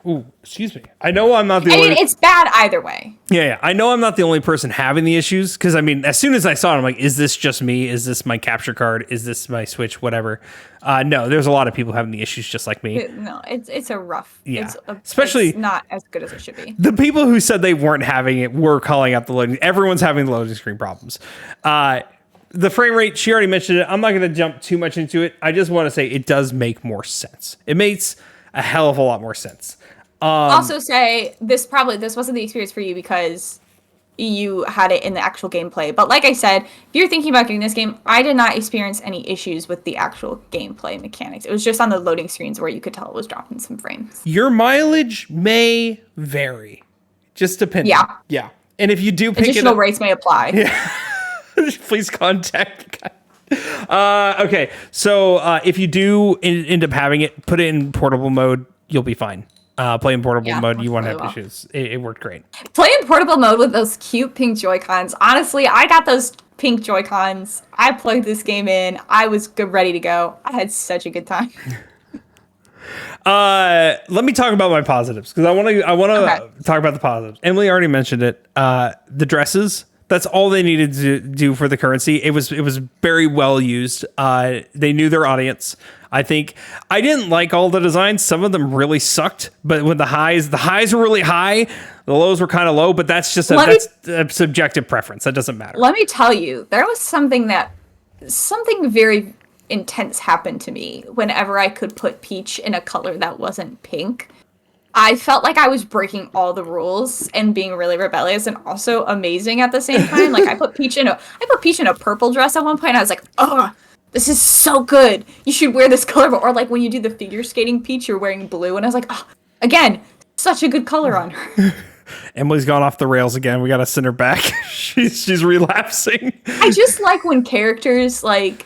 Ooh, excuse me. I know I'm not the only... it's bad either way. Yeah. I know I'm not the only person having the issues, because, I mean, as soon as I saw it, I'm like, is this just me? Is this my capture card? Is this my Switch? Whatever. No, there's a lot of people having the issues just like me. It's a rough... Yeah. Especially... It's not as good as it should be. The people who said they weren't having it were calling out the loading... Everyone's having the loading screen problems. The frame rate, she already mentioned it. I'm not going to jump too much into it. I just want to say it does make more sense. It makes a hell of a lot more sense. Also say this wasn't the experience for you because you had it in the actual gameplay. But like I said, if you're thinking about getting this game, I did not experience any issues with the actual gameplay mechanics. It was just on the loading screens where you could tell it was dropping some frames. Your mileage may vary. Just depending. Yeah. And if you do pick additional rates may apply. Yeah. Please contact. Okay. So if you do end up having it, put it in portable mode. You'll be fine. Play in portable mode. You won't have issues. It worked great. Play in portable mode with those cute pink Joy-Cons. Honestly, I got those pink Joy-Cons. I plugged this game in. I was ready to go. I had such a good time. Let me talk about my positives because I want to talk about the positives. Emily already mentioned it. The dresses. That's all they needed to do for the currency. It was very well used. They knew their audience. I think I didn't like all the designs. Some of them really sucked. But when the highs were really high, the lows were kind of low. But that's just that's a subjective preference. That doesn't matter. Let me tell you, there was something very intense happened to me whenever I could put Peach in a color that wasn't pink. I felt like I was breaking all the rules and being really rebellious and also amazing at the same time. Like I put Peach in a purple dress at one point. And I was like, oh, this is so good. You should wear this color. Or like when you do the figure skating Peach, you're wearing blue. And I was like, oh, again, such a good color on her. Emily's gone off the rails again. We got to send her back. she's relapsing. I just like when characters like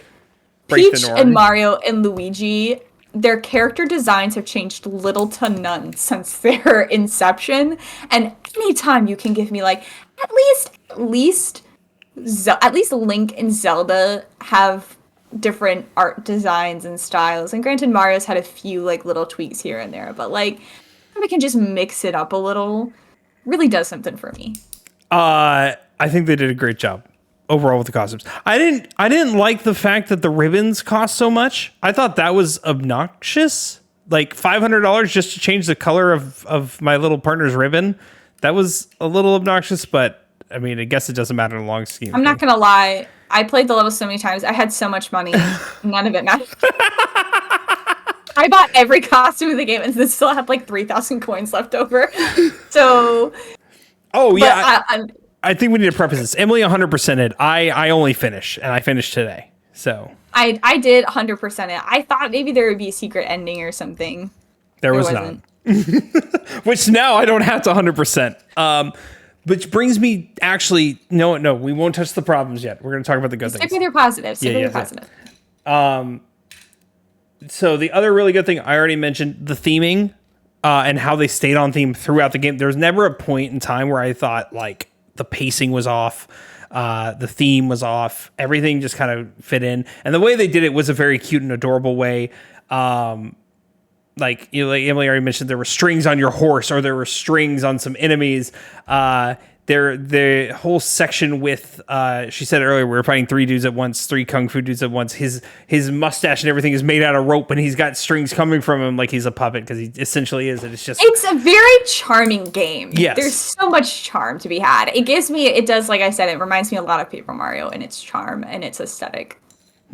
Peach and Mario and Luigi, their character designs have changed little to none since their inception. And anytime you can give me like at least Link and Zelda have different art designs and styles. And granted, Mario's had a few like little tweaks here and there, but like we can just mix it up a little. Really does something for me. I think they did a great job overall with the costumes. I didn't like the fact that the ribbons cost so much. I thought that was obnoxious. Like $500 just to change the color of my little partner's ribbon. That was a little obnoxious, but I mean, I guess it doesn't matter in the long scheme. I'm not gonna lie. I played the level so many times. I had so much money. None of it mattered. I bought every costume in the game and still have like 3,000 coins left over. So. Oh, yeah. I think we need to preface this. Emily 100%ed. I only finished, and I finished today. So. I did 100% it. I thought maybe there would be a secret ending or something. There wasn't. Which now I don't have to 100%. Which brings me, actually, no, we won't touch the problems yet. We're going to talk about the good things. Stick with your positive. Stick with your positive. So the other really good thing I already mentioned, the theming and how they stayed on theme throughout the game. There was never a point in time where I thought like the pacing was off, the theme was off, everything just kind of fit in. And the way they did it was a very cute and adorable way. Like Emily already mentioned, there were strings on your horse or there were strings on some enemies. The whole section with, she said earlier, we were fighting 3 dudes at once, 3 kung fu dudes at once. His mustache and everything is made out of rope, and he's got strings coming from him like he's a puppet because he essentially is. And it's a very charming game. Yes. There's so much charm to be had. It does, like I said, it reminds me a lot of Paper Mario in its charm and its aesthetic.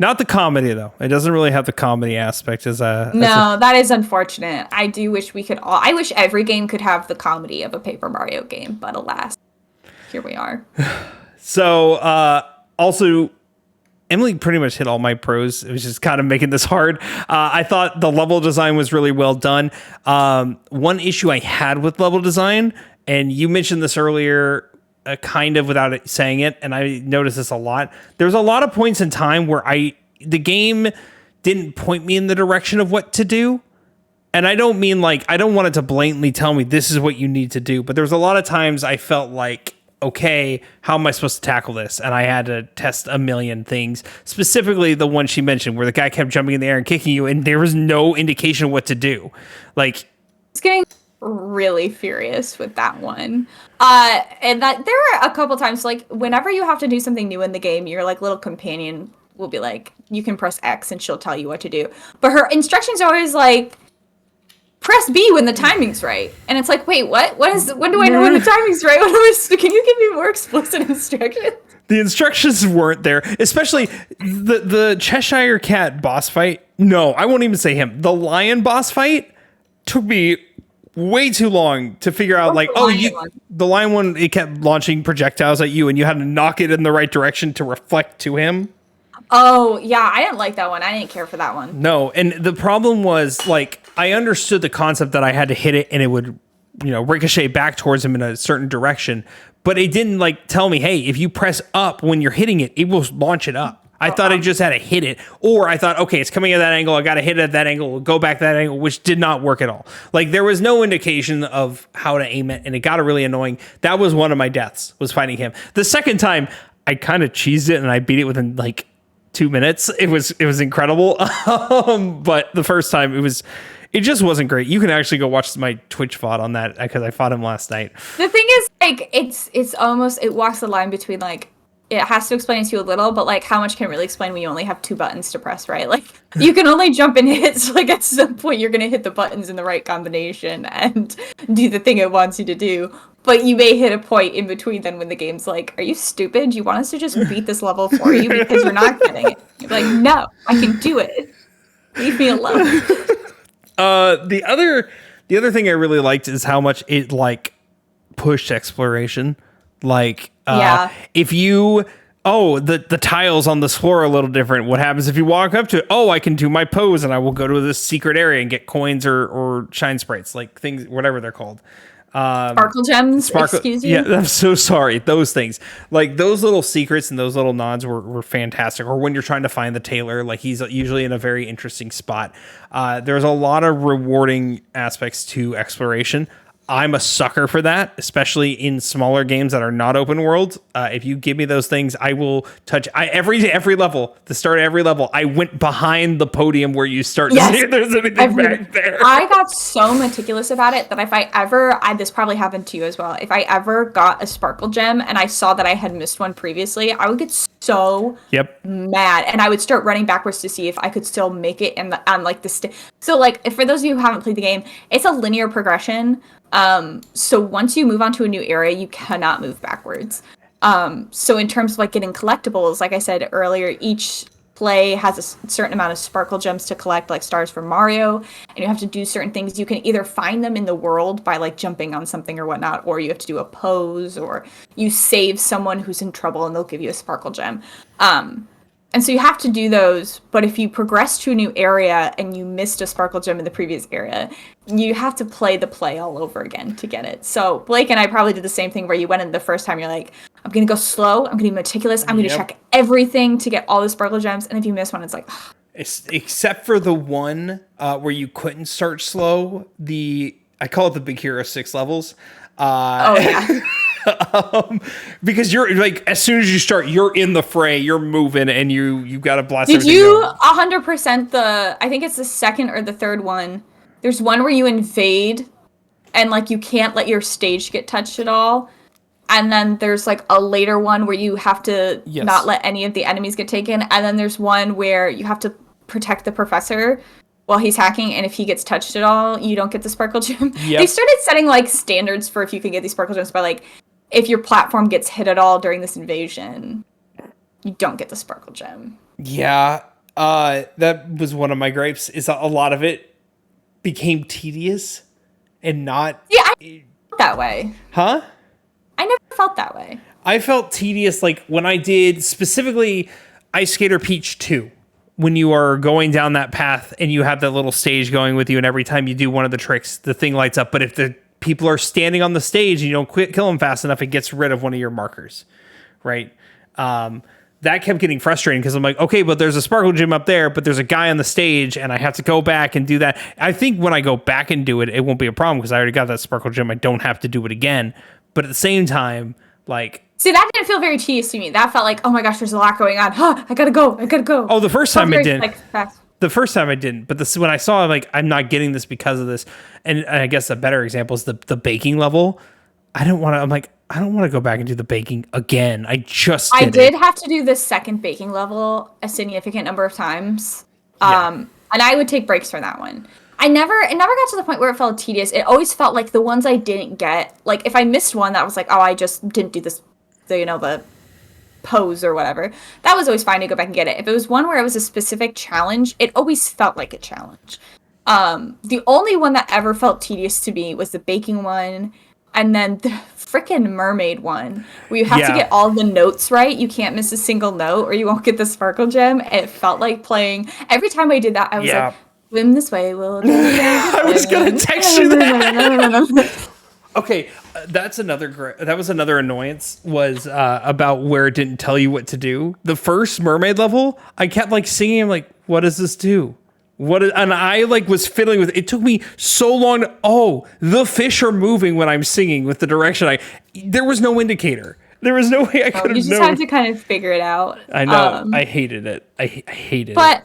Not the comedy, though. It doesn't really have the comedy aspect that is unfortunate. I do wish I wish every game could have the comedy of a Paper Mario game, but alas. Here we are. So, also, Emily pretty much hit all my pros. It was just kind of making this hard. I thought the level design was really well done. One issue I had with level design, and you mentioned this earlier, kind of without it saying it, and I noticed this a lot. There's a lot of points in time where the game didn't point me in the direction of what to do. And I don't mean like, I don't want it to blatantly tell me this is what you need to do, but there's a lot of times I felt like, okay, how am I supposed to tackle this? And I had to test a million things, specifically the one she mentioned where the guy kept jumping in the air and kicking you and there was no indication of what to do. Like, it's getting really furious with that one. And that there were a couple times, like whenever you have to do something new in the game, your like little companion will be like, you can press X and she'll tell you what to do. But her instructions are always like, press B when the timing's right. And it's like, wait, what? When do I know when the timing's right? Can you give me more explicit instructions? The instructions weren't there, especially the Cheshire Cat boss fight. No, I won't even say him. The lion boss fight took me way too long to figure out, like, the lion one, it kept launching projectiles at you and you had to knock it in the right direction to reflect to him. Oh, yeah, I didn't like that one. I didn't care for that one. No, and the problem was, like, I understood the concept that I had to hit it and it would, ricochet back towards him in a certain direction, but it didn't, like, tell me, hey, if you press up when you're hitting it, it will launch it up. I thought I just had to hit it, or I thought, okay, it's coming at that angle, I got to hit it at that angle, go back that angle, which did not work at all. Like, there was no indication of how to aim it, and it got really annoying. That was one of my deaths, was fighting him. The second time, I kind of cheesed it, and I beat it within, like, 2 minutes. It was incredible. But the first time it just wasn't great. You can actually go watch my Twitch VOD on that because I fought him last night. The thing is, like, it's almost, it walks the line between, like, it has to explain to you a little, but, like, how much can it really explain when you only have 2 buttons to press, right? Like, you can only jump and hit, so, like, at some point you're going to hit the buttons in the right combination and do the thing it wants you to do. But you may hit a point in between then when the game's like, are you stupid? You want us to just beat this level for you because you're not getting it? You're like, no, I can do it. Leave me alone. The other thing I really liked is how much it, like, pushed exploration. Like, if you Oh, the tiles on this floor are a little different. What happens if you walk up to it? Oh, I can do my pose and I will go to this secret area and get coins or shine sprites, like things, whatever they're called. Sparkle gems, excuse you? Yeah, I'm so sorry. Those things. Like those little secrets and those little nods were fantastic. Or when you're trying to find the tailor, like he's usually in a very interesting spot. There's a lot of rewarding aspects to exploration. I'm a sucker for that, especially in smaller games that are not open world. If you give me those things, I will touch every level. The start of every level, I went behind the podium where you start to see if there's anything back there. I got so meticulous about it that if I ever, this probably happened to you as well. If I ever got a sparkle gem and I saw that I had missed one previously, I would get so mad, and I would start running backwards to see if I could still make it on like the So like, for those of you who haven't played the game, it's a linear progression. So once you move on to a new area, you cannot move backwards. So in terms of like getting collectibles, like I said earlier, each play has a certain amount of sparkle gems to collect, like stars from Mario, and you have to do certain things. You can either find them in the world by like jumping on something or whatnot, or you have to do a pose, or you save someone who's in trouble and they'll give you a sparkle gem. And so you have to do those, but if you progress to a new area and you missed a sparkle gem in the previous area, you have to play the play all over again to get it. So Blake and I probably did the same thing where you went in the first time, you're like, I'm going to go slow, I'm going to be meticulous, I'm going to check everything to get all the sparkle gems, and if you miss one, it's like... Except for the one where you couldn't start slow, I call it the Big Hero 6 levels. Because you're like, as soon as you start, you're in the fray, you're moving, and you got to blast. Did you 100% I think it's the second or the third one? There's one where you invade, and like you can't let your stage get touched at all. And then there's like a later one where you have to not let any of the enemies get taken. And then there's one where you have to protect the professor while he's hacking, and if he gets touched at all, you don't get the sparkle gem. They started setting like standards for if you can get these sparkle gems by like, if your platform gets hit at all during this invasion, you don't get the sparkle gem. Yeah, that was one of my gripes, is a lot of it became tedious and not... Yeah, I felt that way. Huh? I never felt that way. I felt tedious like when I did specifically Ice Skater Peach 2. When you are going down that path and you have that little stage going with you, and every time you do one of the tricks, the thing lights up. But if the people are standing on the stage and you don't kill them fast enough, it gets rid of one of your markers, right? That kept getting frustrating because I'm like, okay, but there's a sparkle gem up there, but there's a guy on the stage and I have to go back and do that. I think when I go back and do it, it won't be a problem because I already got that sparkle gem. I don't have to do it again. But at the same time, like... See, that didn't feel very tedious to me. That felt like, oh my gosh, there's a lot going on. I gotta go. Oh, the first time I didn't. Like, fast. The first time I didn't. But when I saw, like, I'm not getting this because of this. And I guess a better example is the baking level. I don't want to go back and do the baking again. I did have to do the second baking level a significant number of times. And I would take breaks from that one. It never got to the point where it felt tedious. It always felt like the ones I didn't get, like if I missed one that was like, oh, I just didn't do this, the pose or whatever, that was always fine to go back and get it. If it was one where it was a specific challenge, it always felt like a challenge. The only one that ever felt tedious to me was the baking one, and then the freaking mermaid one, where you have to get all the notes right. You can't miss a single note or you won't get the sparkle gem. It felt like playing. Every time I did that, I was like, swim this way, Will. I was gonna text you that. Okay, that was another annoyance, was about where it didn't tell you what to do. The first mermaid level, I kept like singing, I'm like, what does this do? And I like was fiddling with it. It took me so long the fish are moving when I'm singing with the direction. There was no indicator. There was no way I could have known. You just had to kind of figure it out. I know. I hated it. I hated it. But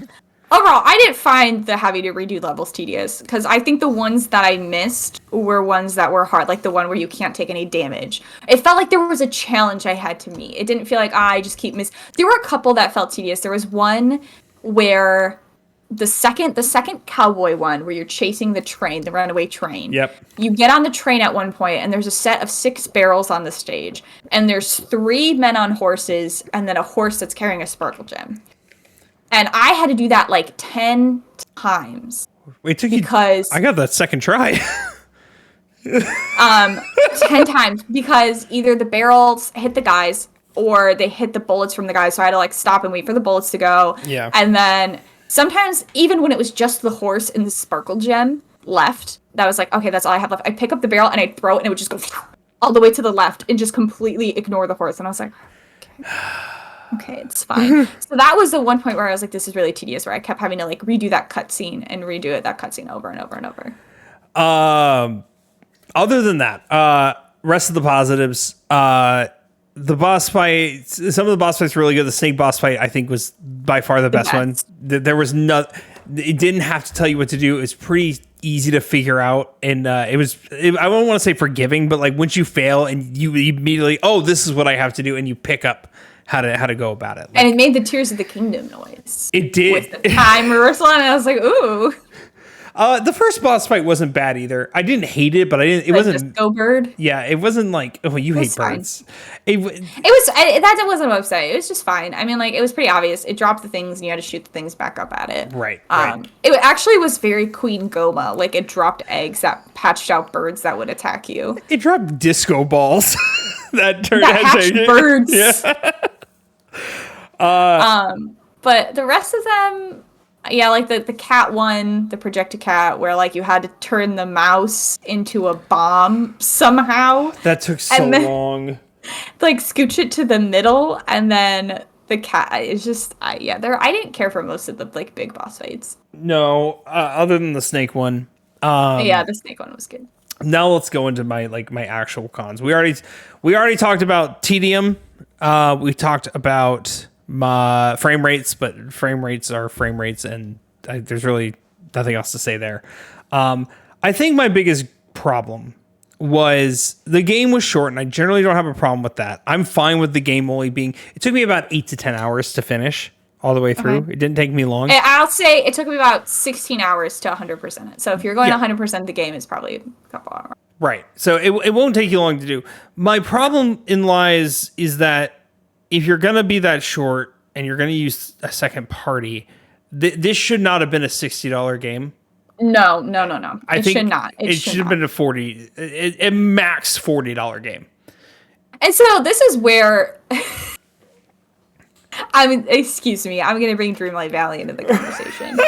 overall, I didn't find the having to redo levels tedious, because I think the ones that I missed were ones that were hard, like the one where you can't take any damage. It felt like there was a challenge I had to meet. It didn't feel like I just keep There were a couple that felt tedious. There was one where the second cowboy one, where you're chasing the runaway train. Yep. You get on the train at one point, and there's a set of 6 barrels on the stage, and there's 3 men on horses, and then a horse that's carrying a sparkle gem. And I had to do that like 10 times. Wait, because I got that second try. 10 times, because either the barrels hit the guys, or they hit the bullets from the guy, so I had to like stop and wait for the bullets to go. Yeah. And then sometimes even when it was just the horse and the sparkle gem left, that was like, okay, that's all I have left. I'd pick up the barrel and I'd throw it and it would just go all the way to the left and just completely ignore the horse. And I was like, okay, it's fine. So that was the one point where I was like, this is really tedious, where I kept having to like redo that cutscene and redo that cutscene over and over and over. Other than that, rest of the positives, the boss fight, some of the boss fights were really good. The snake boss fight, I think, was by far the best one. There was it didn't have to tell you what to do. It was pretty easy to figure out. And I don't want to say forgiving, but like once you fail and you immediately, oh, this is what I have to do. And you pick up how to go about it. Like, and it made the Tears of the Kingdom noise. It did. With the time reversal. And I was like, ooh. The first boss fight wasn't bad either. I didn't hate it, but I didn't. It like wasn't. Disco Bird. Yeah, it wasn't like, oh, you hate birds. It wasn't a website. It was just fine. I mean, like, it was pretty obvious. It dropped the things, and you had to shoot the things back up at it. Right. It actually was very Queen Goma. Like, it dropped eggs that patched out birds that would attack you. It dropped disco balls that hatched birds. Yeah. But the rest of them. Yeah, like the cat one, the projected cat, where like you had to turn the mouse into a bomb somehow. That took so long. Like scooch it to the middle, and then the cat is just I didn't care for most of the like big boss fights. No, other than the snake one. The snake one was good. Now let's go into my actual cons. We already talked about tedium. We talked about my frame rates, but frame rates are frame rates, and there's really nothing else to say there. I think my biggest problem was the game was short, and I generally don't have a problem with that. I'm fine with the game only being. It took me about 8 to 10 hours to finish all the way through. Okay. It didn't take me long. I'll say it took me about 16 hours to 100% it. So if you're going 100% the game, it's probably a couple hours. Right. So it won't take you long to do. My problem is that if you're going to be that short and you're going to use a second party, this should not have been a $60 game. No. I think should not. It should have been a max $40 game. And so this is where, excuse me, I'm going to bring Dreamlight Valley into the conversation.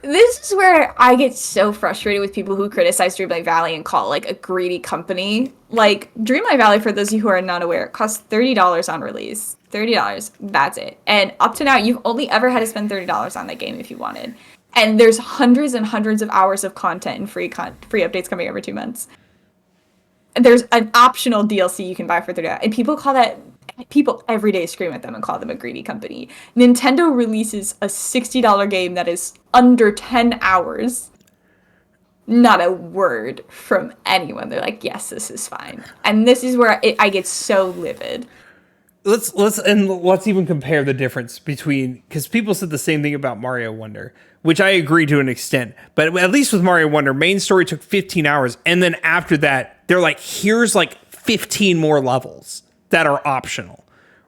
This is where I get so frustrated with people who criticize Dreamlight Valley and call it like a greedy company. Like Dreamlight Valley, for those of you who are not aware, it costs $30 on release. $30. That's it. And up to now, you've only ever had to spend $30 on that game if you wanted. And there's hundreds and hundreds of hours of content and free updates coming every 2 months. And there's an optional DLC you can buy for $30. And people every day scream at them and call them a greedy company. Nintendo releases a $60 game that is under 10 hours. Not a word from anyone. They're like, yes, this is fine. And this is where I get so livid. Let's even compare the difference between, because people said the same thing about Mario Wonder, which I agree to an extent. But at least with Mario Wonder, main story took 15 hours. And then after that, they're like, here's like 15 more levels that are optional,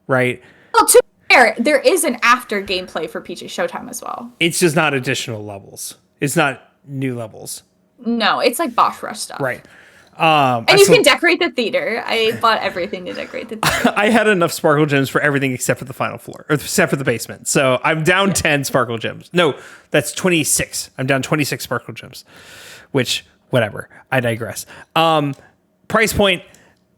right? Well, to be fair, there is an after gameplay for Peach's Showtime as well. It's just not additional levels. It's not new levels. No, it's like Boss Rush stuff. Right. And you can decorate the theater. I bought everything to decorate the theater. I had enough sparkle gems for everything except for the final floor, or except for the basement. So I'm down 10 sparkle gems. No, that's 26. I'm down 26 sparkle gems, which, whatever. I digress. Price point,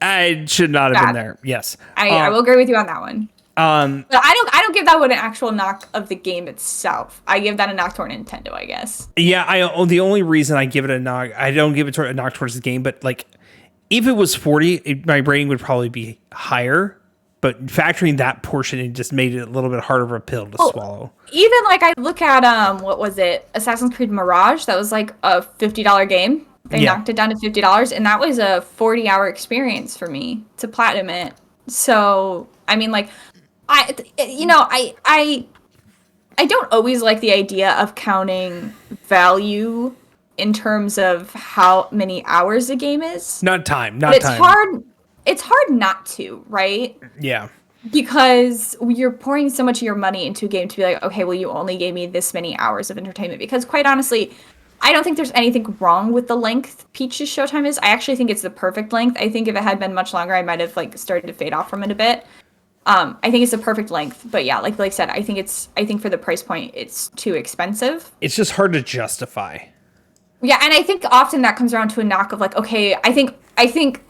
I should not have been there. Yes. I will agree with you on that one. But I don't give that one an actual knock of the game itself. I give that a knock toward Nintendo, I guess. Yeah, the only reason I give it a knock, I don't give it a knock towards the game, but like if it was 40, my rating would probably be higher. But factoring that portion, it just made it a little bit harder of a pill to swallow. Even like I look at what was it, Assassin's Creed Mirage? That was like a $50 game. They knocked it down to $50, and that was a 40-hour experience for me to platinum it. So I mean, like. I don't always like the idea of counting value in terms of how many hours a game is. Not time. It's hard not to, right? Yeah. Because you're pouring so much of your money into a game to be like, okay, well, you only gave me this many hours of entertainment. Because quite honestly, I don't think there's anything wrong with the length Peach's Showtime is. I actually think it's the perfect length. I think if it had been much longer, I might have like started to fade off from it a bit. I think it's the perfect length, but yeah, like Blake said, I think for the price point, it's too expensive. It's just hard to justify. Yeah, and I think often that comes around to a knock of like, okay, I think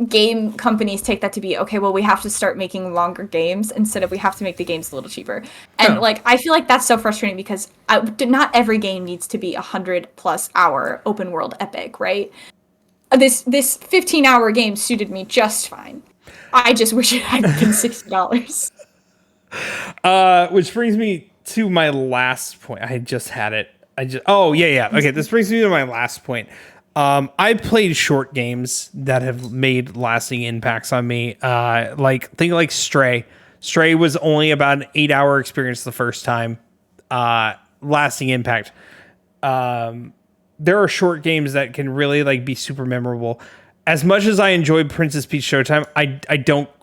game companies take that to be, okay, well, we have to start making longer games instead of we have to make the games a little cheaper. And like, I feel like that's so frustrating because not every game needs to be 100+ hour open world epic, right? This 15-hour game suited me just fine. I just wish it had been $60. Which brings me to my last point. I just had it. Okay, this brings me to my last point. I played short games that have made lasting impacts on me. Like Stray. Stray was only about an 8-hour experience the first time. Lasting impact. There are short games that can really like be super memorable. As much as I enjoyed Princess Peach Showtime, I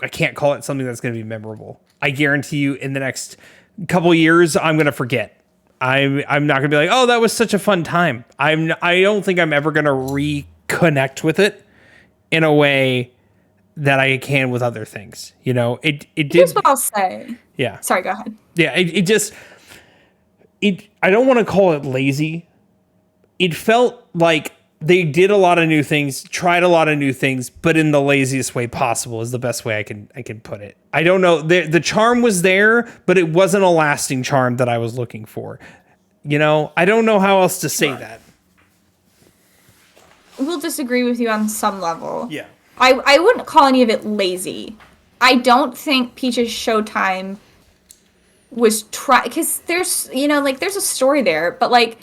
can't call it something that's going to be memorable. I guarantee you in the next couple years, I'm going to forget. I'm not going to be like, oh, that was such a fun time. I don't think I'm ever going to reconnect with it in a way that I can with other things. You know, it did. Here's what I'll say. Yeah. Sorry, go ahead. Yeah. I don't want to call it lazy. It felt like they did a lot of new things, tried a lot of new things, but in the laziest way possible is the best way I can put it. I don't know. The charm was there, but it wasn't a lasting charm that I was looking for. You know, I don't know how else to say that. We'll disagree with you on some level. Yeah. I wouldn't call any of it lazy. I don't think Peach's Showtime was because there's a story there, but like,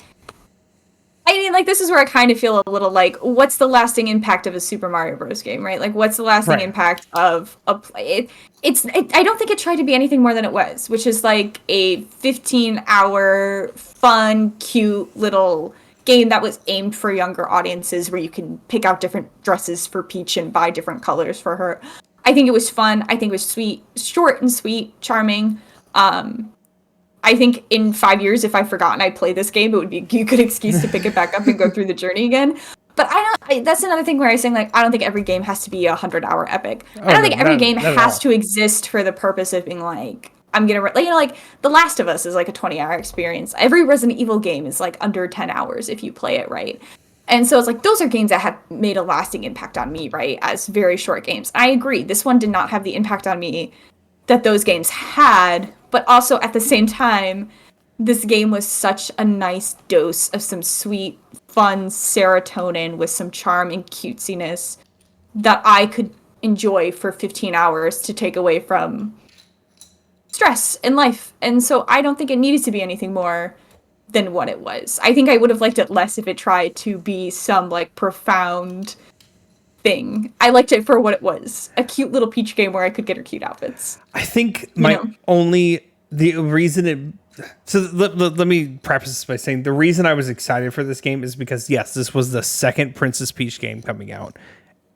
I mean, like, this is where I kind of feel a little like, what's the lasting impact of a Super Mario Bros. Game, right? Like, what's the lasting impact of a play? I don't think it tried to be anything more than it was, which is like a 15-hour, fun, cute little game that was aimed for younger audiences where you can pick out different dresses for Peach and buy different colors for her. I think it was fun. I think it was sweet, short and sweet, charming. I think in 5 years, if I've forgotten I played this game, it would be a good excuse to pick it back up and go through the journey again. But that's another thing where I was saying, like, I don't think every game has to be a 100-hour epic. I don't think every game has to exist for the purpose of being like, I'm going to, like The Last of Us is like a 20-hour experience. Every Resident Evil game is like under 10 hours if you play it right. And so it's like, those are games that have made a lasting impact on me, right, as very short games. I agree. This one did not have the impact on me that those games had, but also at the same time, this game was such a nice dose of some sweet, fun serotonin with some charm and cutesiness that I could enjoy for 15 hours to take away from stress in life. And so I don't think it needed to be anything more than what it was. I think I would have liked it less if it tried to be some like profound thing. I liked it for what it was. A cute little Peach game where I could get her cute outfits. I think the reason it... So let me preface this by saying the reason I was excited for this game is because, yes, this was the second Princess Peach game coming out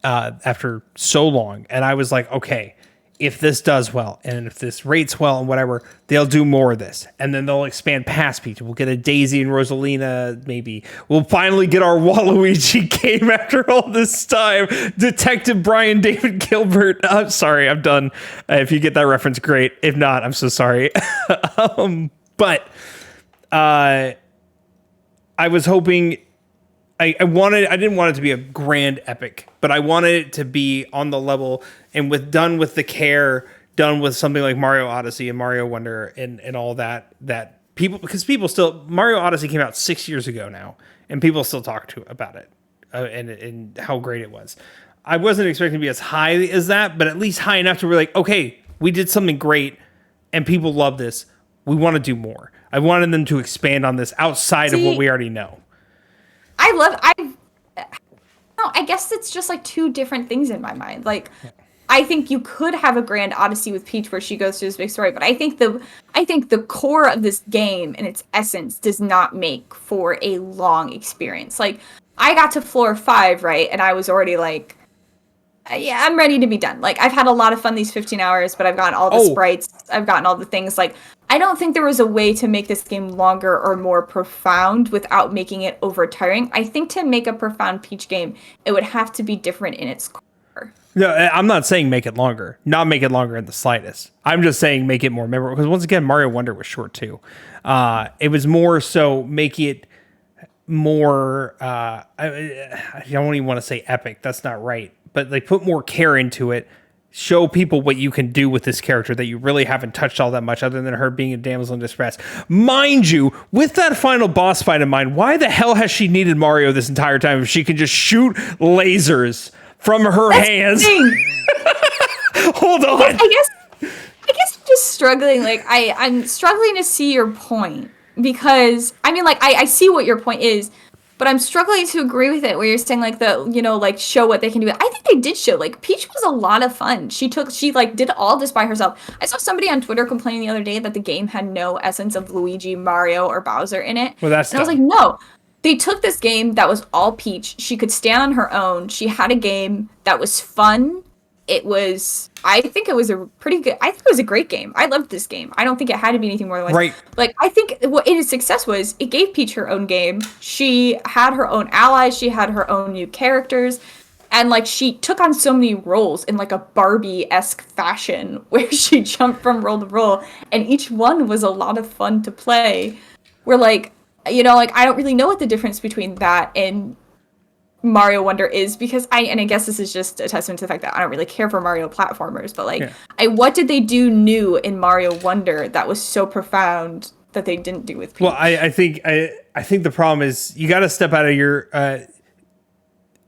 after so long. And I was like, okay, if this does well and if this rates well and whatever, they'll do more of this. And then they'll expand past Peach. We'll get a Daisy and Rosalina, maybe. We'll finally get our Waluigi game after all this time. Detective Brian David Gilbert. I'm sorry, I'm done. If you get that reference, great. If not, I'm so sorry. But I was hoping... I didn't want it to be a grand epic, but I wanted it to be on the level and done with the care, done with something like Mario Odyssey and Mario Wonder and all that because people still, Mario Odyssey came out 6 years ago now and people still talk about it and how great it was. I wasn't expecting to be as high as that, but at least high enough to be like, okay, we did something great and people love this. We want to do more. I wanted them to expand on this outside of what we already know. I guess it's just like two different things in my mind. Like, I think you could have a Grand Odyssey with Peach where she goes through this big story, but I think the core of this game and its essence does not make for a long experience. Like, I got to floor 5, right, and I was already like, yeah, I'm ready to be done. Like, I've had a lot of fun these 15 hours, but I've gotten all the sprites, I've gotten all the things. Like, I don't think there was a way to make this game longer or more profound without making it over tiring. I think to make a profound Peach game, it would have to be different in its core. No, I'm not saying make it longer. Not make it longer in the slightest. I'm just saying make it more memorable. Because once again, Mario Wonder was short too. It was more so make it more. I don't even want to say epic. That's not right. But they put more care into it. Show people what you can do with this character that you really haven't touched all that much other than her being a damsel in distress. Mind you, with that final boss fight in mind, why the hell has she needed Mario this entire time if she can just shoot lasers from her hands? Hold on. I guess I'm just struggling. Like, I'm struggling to see your point because, I mean, like, I see what your point is, but I'm struggling to agree with it where you're saying like like show what they can do. I think they did show, like, Peach was a lot of fun. She did all this by herself. I saw somebody on Twitter complaining the other day that the game had no essence of Luigi, Mario, or Bowser in it. Well, that's and I was like, no. They took this game that was all Peach. She could stand on her own. She had a game that was fun. I think it was a great game. I loved this game. I don't think it had to be anything more than right. Like, I think what its success was, it gave Peach her own game. She had her own allies. She had her own new characters. And, like, she took on so many roles in, like, a Barbie-esque fashion where she jumped from role to role. And each one was a lot of fun to play. Where, like, like, I don't really know what the difference between that and Mario Wonder is, because I guess this is just a testament to the fact that I don't really care for Mario platformers, but like, what did they do new in Mario Wonder that was so profound that they didn't do with Peach? Well, I think the problem is you got to step out of your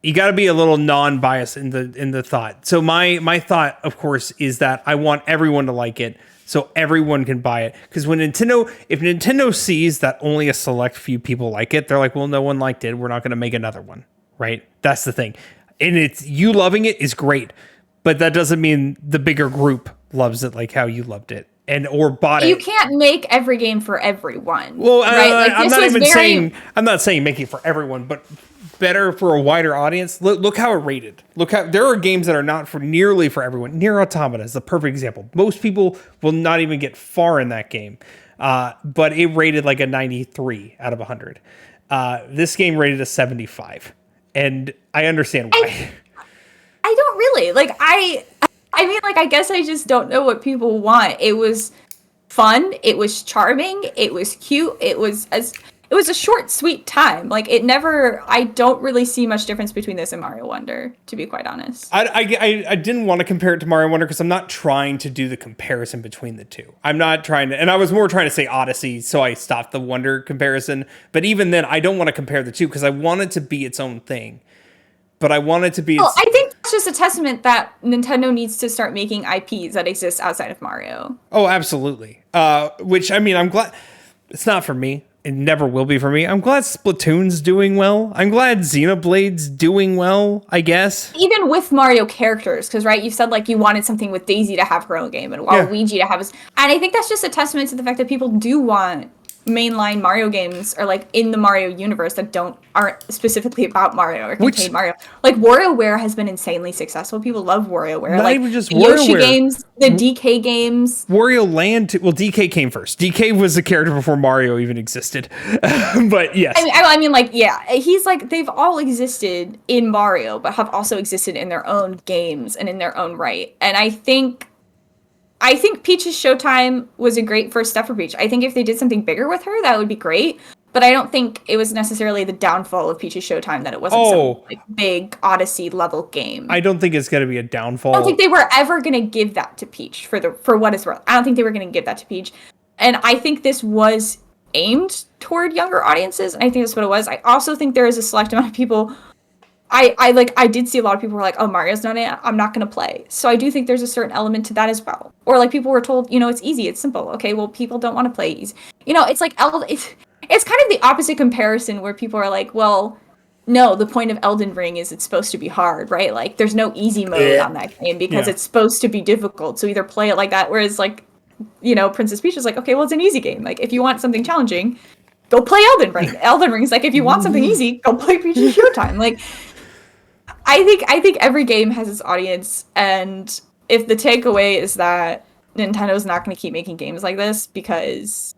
you got to be a little non-biased in the thought. So my thought, of course, is that I want everyone to like it so everyone can buy it. Because if Nintendo sees that only a select few people like it, they're like, well, no one liked it, we're not going to make another one. Right? That's the thing. And it's you loving it is great, but that doesn't mean the bigger group loves it like how you loved it or bought it. You can't make every game for everyone. Well, right? Like, I'm not saying make it for everyone, but better for a wider audience. Look how it rated. There are games that are not for nearly for everyone. Nier Automata is the perfect example. Most people will not even get far in that game. But it rated like a 93 out of 100. This game rated a 75. And I understand why. I don't really. Like, I mean, like, I guess I just don't know what people want. It was fun. It was charming. It was cute. It was a short, sweet time. Like, I don't really see much difference between this and Mario Wonder, to be quite honest. I didn't want to compare it to Mario Wonder because I'm not trying to do the comparison between the two. I'm not trying to, and I was more trying to say Odyssey, so I stopped the Wonder comparison. But even then, I don't want to compare the two because I want it to be its own thing. But I want it to be... I think that's just a testament that Nintendo needs to start making IPs that exist outside of Mario. Oh, absolutely. Which, I mean, I'm glad... It's not for me. It never will be for me. I'm glad Splatoon's doing well. I'm glad Xenoblade's doing well, I guess. Even with Mario characters, because, right, you said, like, you wanted something with Daisy to have her own game and Luigi to have his... And I think that's just a testament to the fact that people do want mainline Mario games, or, like, in the Mario universe that aren't specifically about Mario or contain Mario. Like, WarioWare has been insanely successful. People love WarioWare. Not like, even just Yoshi WarioWare. games, the DK games. Wario Land, well, DK came first. DK was a character before Mario even existed. But yes. I mean, like, yeah, he's like, they've all existed in Mario, but have also existed in their own games and in their own right. And I think Peach's Showtime was a great first step for Peach. I think if they did something bigger with her, that would be great. But I don't think it was necessarily the downfall of Peach's Showtime that it wasn't some like, big Odyssey level game. I don't think it's going to be a downfall. I don't think they were ever going to give that to Peach for what it's worth. I don't think they were going to give that to Peach. And I think this was aimed toward younger audiences. And I think that's what it was. I also think there is a select amount of people... I did see a lot of people were like, oh, Mario's not it, I'm not going to play. So I do think there's a certain element to that as well. Or like people were told, it's easy, it's simple. Okay, well, people don't want to play easy. It's like, it's kind of the opposite comparison where people are like, well, no, the point of Elden Ring is it's supposed to be hard, right? Like there's no easy mode on that game because it's supposed to be difficult. So either play it like that, whereas like, Princess Peach is like, okay, well, it's an easy game. Like if you want something challenging, go play Elden Ring. Elden Ring's like, if you want something easy, go play Peach's Showtime. Like, I think every game has its audience, and if the takeaway is that Nintendo's not going to keep making games like this because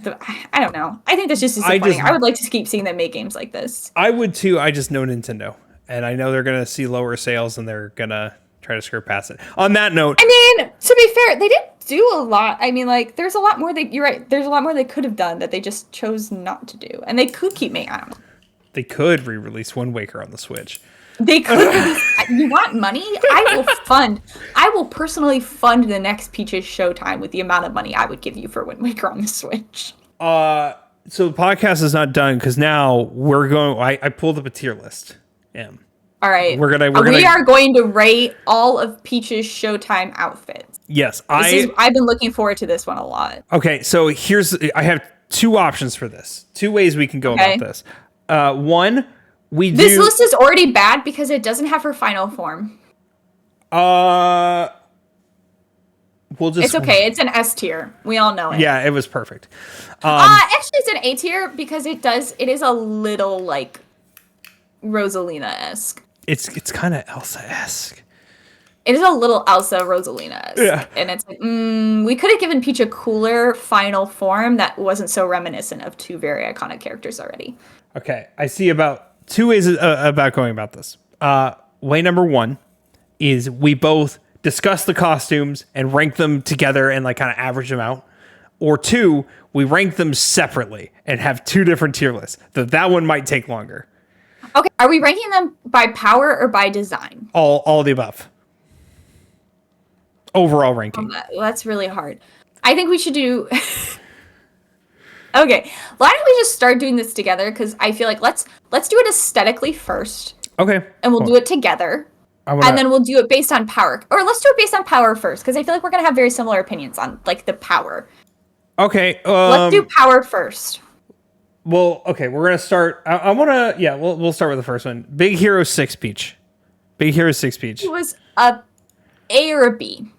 I don't know. I think that's just disappointing. I would like to keep seeing them make games like this. I would too. I just know Nintendo, and I know they're going to see lower sales, and they're going to try to skirt past it. On that note, I mean, to be fair, they didn't do a lot. I mean, like, there's a lot more. You're right. There's a lot more they could have done that they just chose not to do, and they could keep making. I don't know. They could re-release Wind Waker on the Switch. They could release. You want money? I will personally fund the next Peaches Showtime with the amount of money I would give you for Wind Waker on the Switch. So the podcast is not done because now we're going. I pulled up a tier list. Yeah. All right. We are going to rate all of Peach's Showtime outfits. Yes, I've been looking forward to this one a lot. Okay, so I have two options for this. Two ways we can go about this. One, this list is already bad because it doesn't have her final form. It's okay. It's an S tier. We all know it. Yeah, it was perfect. Actually, it's an A tier because it is a little like Rosalina-esque. It's kind of Elsa-esque. It is a little Elsa Rosalina-esque. Yeah. And it's like, we could have given Peach a cooler final form that wasn't so reminiscent of two very iconic characters already. Okay, I see about two ways about going about this. Way number one is we both discuss the costumes and rank them together and like kind of average them out. Or two, we rank them separately and have two different tier lists. That one might take longer. Okay, are we ranking them by power or by design? All of the above. Overall ranking. That's really hard. I think we should do... Okay, why don't we just start doing this together? Because I feel like let's do it aesthetically first. Okay. And we'll do it together. And then we'll do it based on power. Or let's do it based on power first, because I feel like we're going to have very similar opinions on, like, the power. Okay. Let's do power first. Well, okay, we're going to start... I want to... Yeah, we'll start with the first one. Big Hero 6 Peach. Big Hero 6 Peach. It was a A or a B.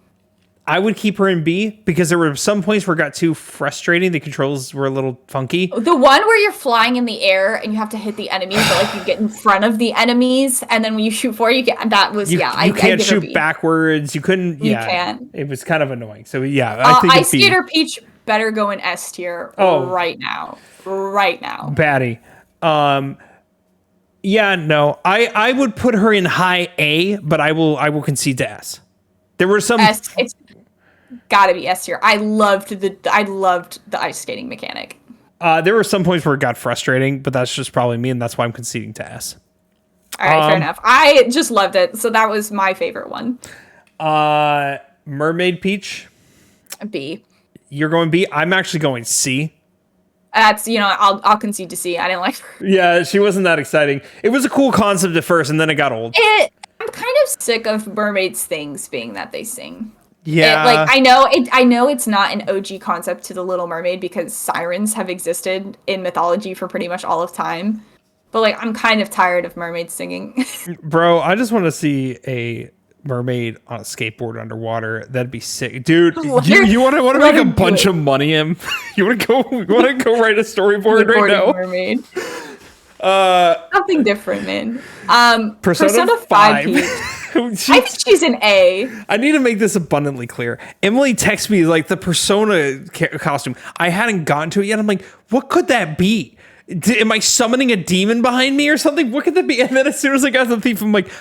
I would keep her in B because there were some points where it got too frustrating. The controls were a little funky. The one where you're flying in the air and you have to hit the enemies, but like you get in front of the enemies, and then when you shoot forward, you can't shoot backwards. You couldn't. You can't. It was kind of annoying. So yeah, I think Ice Skater Peach better go in S tier right now. Right now. Batty. Yeah, no. I would put her in high A, but I will concede to S. There were some S. It's gotta be S tier. I loved the ice skating mechanic. There were some points where it got frustrating, but that's just probably me, and that's why I'm conceding to S. All right, fair enough. I just loved it, so that was my favorite one. Mermaid Peach. B. You're going B. I'm actually going C. That's I'll concede to C. I didn't like her. Yeah, she wasn't that exciting. It was a cool concept at first, and then it got old. I'm kind of sick of mermaids' things being that they sing. Yeah. I know it's not an OG concept to The Little Mermaid because sirens have existed in mythology for pretty much all of time. But like I'm kind of tired of mermaids singing. Bro, I just want to see a mermaid on a skateboard underwater. That'd be sick. Dude, you want to make a bunch of money him? You want to go write a storyboard right now? Mermaid. Something different, man. Persona 5. I think she's an A. I need to make this abundantly clear. Emily texted me like the Persona costume. I hadn't gotten to it yet. I'm like, what could that be? Am I summoning a demon behind me or something? What could that be? And then as soon as I got to the thief, I'm like,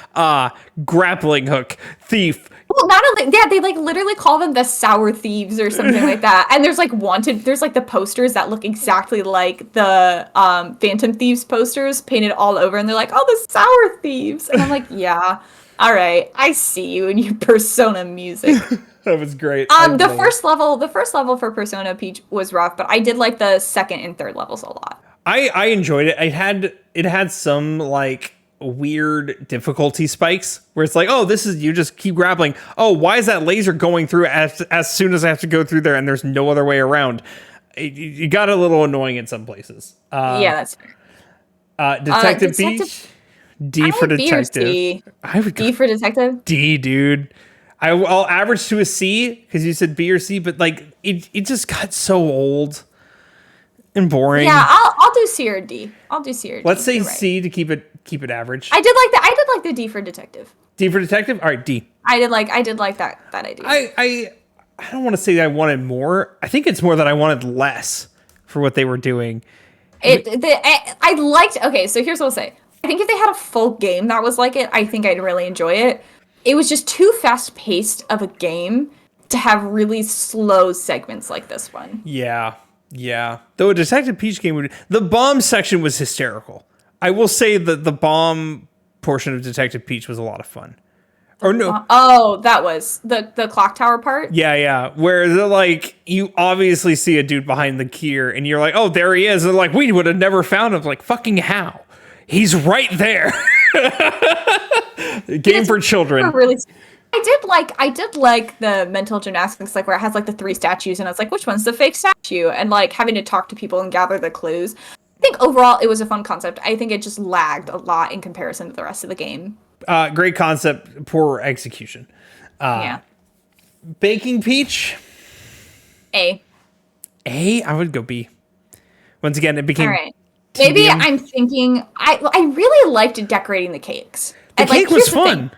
grappling hook, thief. Well, not only they like literally call them the sour thieves or something like that. And there's like the posters that look exactly like the Phantom Thieves posters painted all over, and they're like, oh, the sour thieves. And I'm like, yeah, all right, I see you in your Persona music. That was great. The first level for Persona Peach was rough, but I did like the second and third levels a lot. I enjoyed it. It had some like weird difficulty spikes where it's like, oh, this is, you just keep grappling. Oh, why is that laser going through as soon as I have to go through there and there's no other way around? It got a little annoying in some places. Yeah, that's fair. Detective Peach. D for detective. D? I would D for detective. D, dude. I'll average to a C because you said B or C, but like it just got so old and boring. Yeah, I'll do C or D. I'll do C or D. Let's say C to keep it average. I did like the D for detective. D for detective. All right, D. I did like that idea. I don't want to say I wanted more. I think it's more that I wanted less for what they were doing. I liked. Okay, so here's what I'll say. I think if they had a full game that was like it, I think I'd really enjoy it. It was just too fast paced of a game to have really slow segments like this one. Yeah. Though a Detective Peach game the bomb section was hysterical. I will say that the bomb portion of Detective Peach was a lot of fun. Or no. Oh, that was the clock tower part? Yeah. Where they're like, you obviously see a dude behind the gear and you're like, oh, there he is. And like, we would have never found him. Like, fucking how? He's right there. Game for children. Really, I did like the mental gymnastics, like where it has like the 3 statues, and I was like, which one's the fake statue? And like having to talk to people and gather the clues. I think overall it was a fun concept. I think it just lagged a lot in comparison to the rest of the game. Great concept, poor execution. Yeah. Baking Peach. A. I would go B. Once again, it became. All right. Maybe I'm thinking I really liked decorating the cakes. The cake was fun.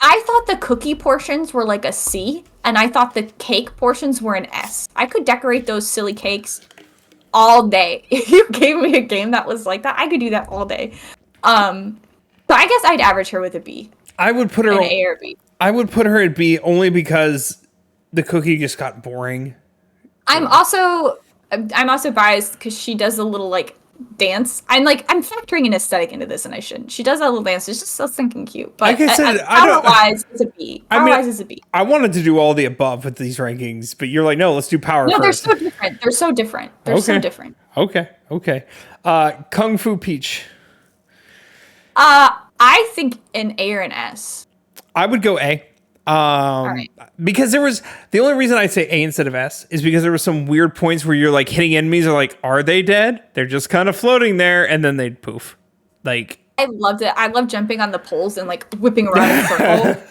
I thought the cookie portions were like a C, and I thought the cake portions were an S. I could decorate those silly cakes all day. If you gave me a game that was like that, I could do that all day. So I guess I'd average her with a B. I would put her an A or B. I would put her at B only because the cookie just got boring. I'm also biased because she does a little like dance. I'm factoring an aesthetic into this, and I shouldn't. She does that little dance. It's just so stinking cute. But like I said, power-wise, it's a B. Power-wise, it's a B. I wanted to do all the above with these rankings, but you're like, no, let's do power first. No, they're so different. They're so different. Okay. Kung Fu Peach. I think an A or an S. I would go A. All right. Because the only reason I say A instead of S is because there were some weird points where you're like hitting enemies are like, are they dead? They're just kind of floating there, and then they'd poof. Like, I loved it. I love jumping on the poles and like whipping around in a circle.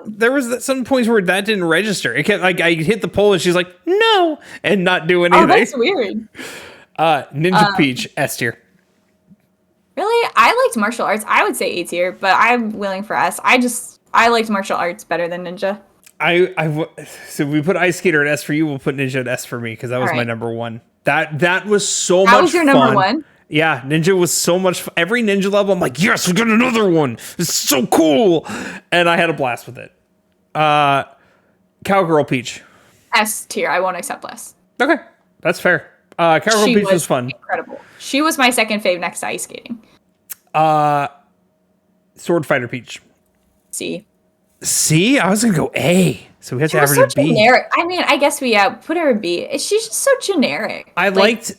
There was some points where that didn't register. It kept like I hit the pole and she's like, no, and not do anything. Oh, that's weird. Ninja Peach, S tier. Really? I liked martial arts. I would say A tier, but I'm willing for S. I liked martial arts better than ninja. So we put Ice Skater at S for you. We'll put Ninja at S for me because that was my number one. That was so much fun. That was your number one? Yeah, Ninja was so much fun. Every Ninja level, I'm like, yes, we got another one. It's so cool. And I had a blast with it. Cowgirl Peach. S tier. I won't accept less. Okay, that's fair. Cowgirl Peach was fun. Incredible. She was my second fave next to ice skating. Sword Fighter Peach. C. I was gonna go A. So we have to average so a B. Generic. I mean, I guess we put her a B. She's just so generic. I liked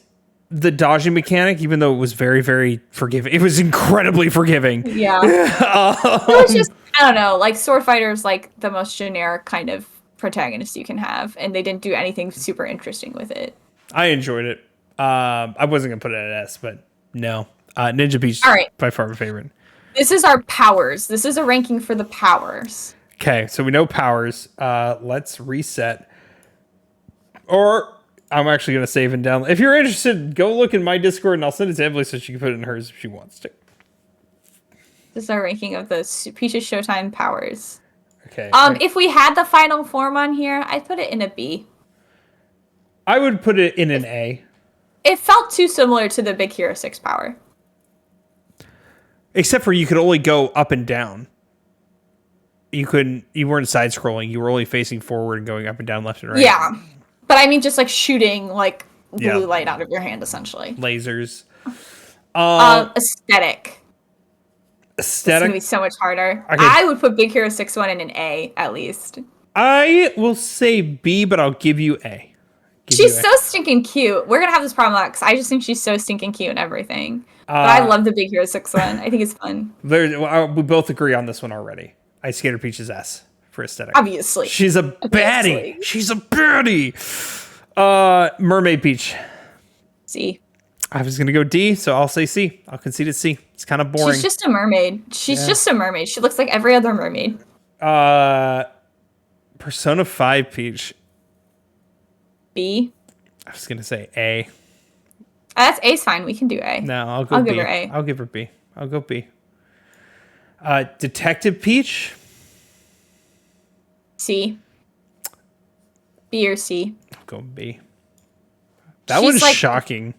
the dodging mechanic, even though it was very, very forgiving. It was incredibly forgiving. Yeah. It was just, I don't know, like Sword Fighter is like the most generic kind of protagonist you can have, and they didn't do anything super interesting with it. I enjoyed it. I wasn't gonna put it at S, but no. Ninja Peach, by far my favorite. This is our powers. This is a ranking for the powers. Okay, so we know powers. Let's reset. Or I'm actually gonna save and download. If you're interested, go look in my Discord, and I'll send it to Emily so she can put it in hers if she wants to. This is our ranking of the Peach's Showtime powers. Okay. If we had the final form on here, I'd put it in a B. I would put it in an A. It felt too similar to the Big Hero 6 power. Except for you could only go up and down. You weren't side scrolling. You were only facing forward and going up and down, left and right. Yeah. But I mean just like shooting like blue light out of your hand essentially. Lasers. Aesthetic. It's gonna be so much harder. Okay. I would put Big Hero 6 one in an A at least. I will say B, but I'll give you A. She's so stinking cute. We're gonna have this problem because I just think she's so stinking cute and everything. But I love the Big Hero 6 one. I think it's fun. We both agree on this one already. Ice Skater Peach is S for aesthetic. Obviously. She's a baddie. She's a baddie. Mermaid Peach. C. I was gonna go D, so I'll say C. I'll concede it's C. It's kind of boring. She's just a mermaid. She's just a mermaid. She looks like every other mermaid. Persona 5 Peach. B. I was gonna say A. That's A's fine. We can do A. No, I'll go B. Give her A. I'll give her B. I'll go B. Detective Peach. C. B or C. I'm going B. That one's like, shocking.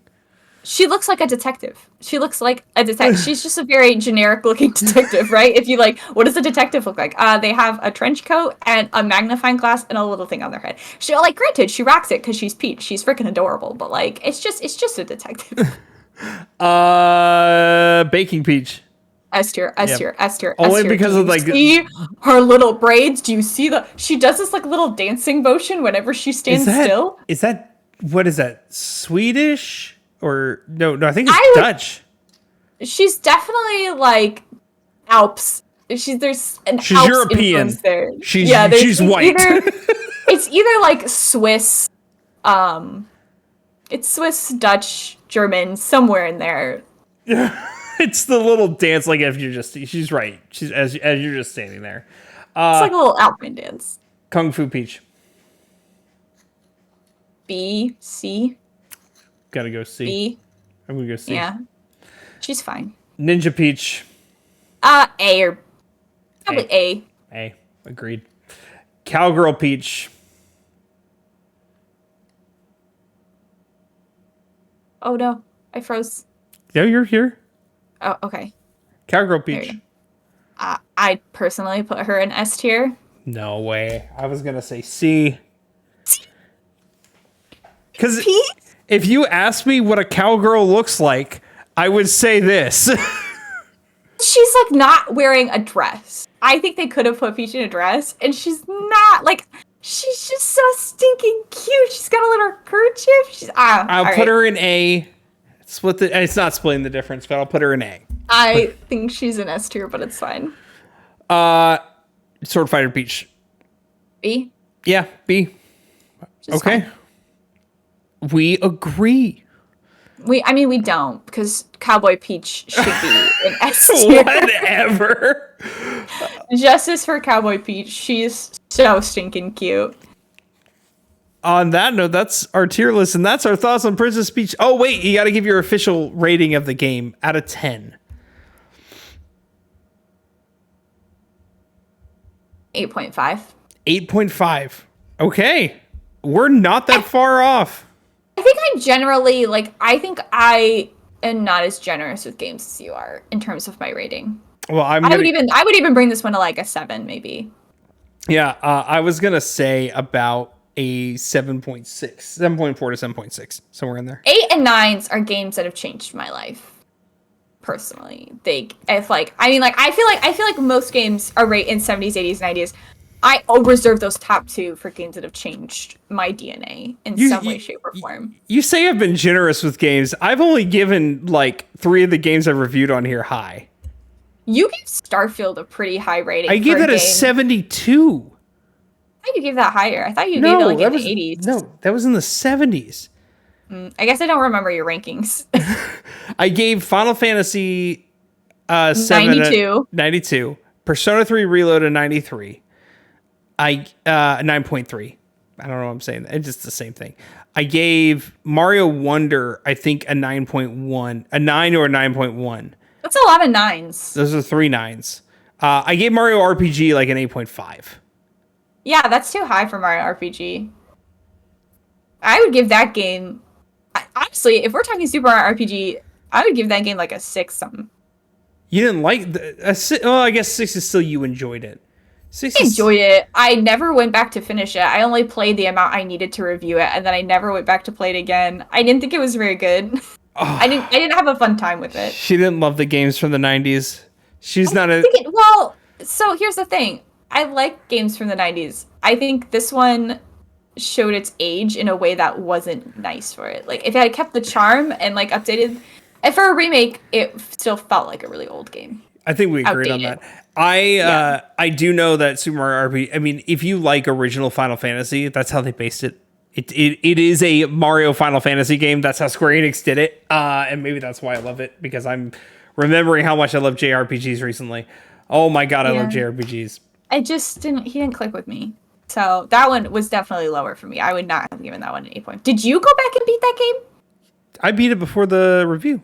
She looks like a detective. She looks like a detective. She's just a very generic-looking detective, right? If you like, what does a detective look like? They have a trench coat and a magnifying glass and a little thing on their head. She, like, granted, she rocks it because she's Peach. She's freaking adorable, but like, it's just a detective. Baking Peach. S tier. Only because of like see her little braids. Do you see she does this like little dancing motion whenever she stands still? Is that what is that? Swedish or no? I think it's Dutch. She's definitely like Alps. There's an she's Alps European. Influence there. She's white. It's either like Swiss, it's Swiss, Dutch, German, somewhere in there. It's the little dance, like if you're just. She's right. She's as you're just standing there. It's like a little Alpine dance. Kung Fu Peach. B, C. Gotta go C. B. I'm gonna go C. Yeah, she's fine. Ninja Peach. A or probably A. A. Agreed. Cowgirl Peach. Oh no, I froze. Yeah, you're here. Oh, okay. Cowgirl Peach. I personally put her in S tier. No way. I was gonna say C. Because if you asked me what a cowgirl looks like, I would say this. She's like not wearing a dress. I think they could have put Peach in a dress, and she's not. Like, she's just so stinking cute. She's got a little kerchief. I'll put her in A. It's not splitting the difference, but I'll put her in A. I think she's an S tier, but it's fine. Sword Fighter Peach. B? Yeah, B. Just okay. Fine. We agree. We don't, because Cowboy Peach should be an S tier. Whatever. Justice for Cowboy Peach. She's so stinking cute. On that note, that's our tier list, and that's our thoughts on Princess Peach. Oh, wait, you got to give your official rating of the game out of 10. 8.5. 8.5. Okay. We're not that far off. I think I think I am not as generous with games as you are in terms of my rating. Well, I would even bring this one to like a 7, maybe. Yeah, I was going to say about a 7.6, 7.4 to 7.6, somewhere in there. 8 and 9s are games that have changed my life. Personally, I feel like most games are right in 70s, 80s, 90s. I reserve those top 2 for games that have changed my DNA in some way, shape, or form. You say I've been generous with games. I've only given like 3 of the games I've reviewed on here high. You gave Starfield a pretty high rating. I gave it a 72. I thought you gave that higher. I thought you gave it like in the 80s. No, that was in the 70s. I guess I don't remember your rankings. I gave Final Fantasy 92. Persona 3 Reload a 93. 9.3. I don't know what I'm saying. It's just the same thing. I gave Mario Wonder, I think, a 9.1. A 9 or a 9.1. That's a lot of 9s. Those are 3 9s. I gave Mario RPG like an 8.5. Yeah, that's too high for Mario RPG. I would give that game... Honestly, if we're talking Super Mario RPG, I would give that game like a 6 something. You didn't like... I guess 6 is still you enjoyed it. I enjoyed it. I never went back to finish it. I only played the amount I needed to review it, and then I never went back to play it again. I didn't think it was very good. Oh. I didn't have a fun time with it. She didn't love the games from the 90s. She's not a... So here's the thing. I like games from the 90s. I think this one showed its age in a way that wasn't nice for it. Like, if it had kept the charm and, like, updated... And for a remake, it still felt like a really old game. I think we agreed on that. I do know that Super Mario RPG... I mean, if you like original Final Fantasy, that's how they based it. It is a Mario Final Fantasy game. That's how Square Enix did it. And maybe that's why I love it, because I'm remembering how much I love JRPGs recently. Oh my god, I love JRPGs. He didn't click with me. So that one was definitely lower for me. I would not have given that one an 8 point. Did you go back and beat that game? I beat it before the review.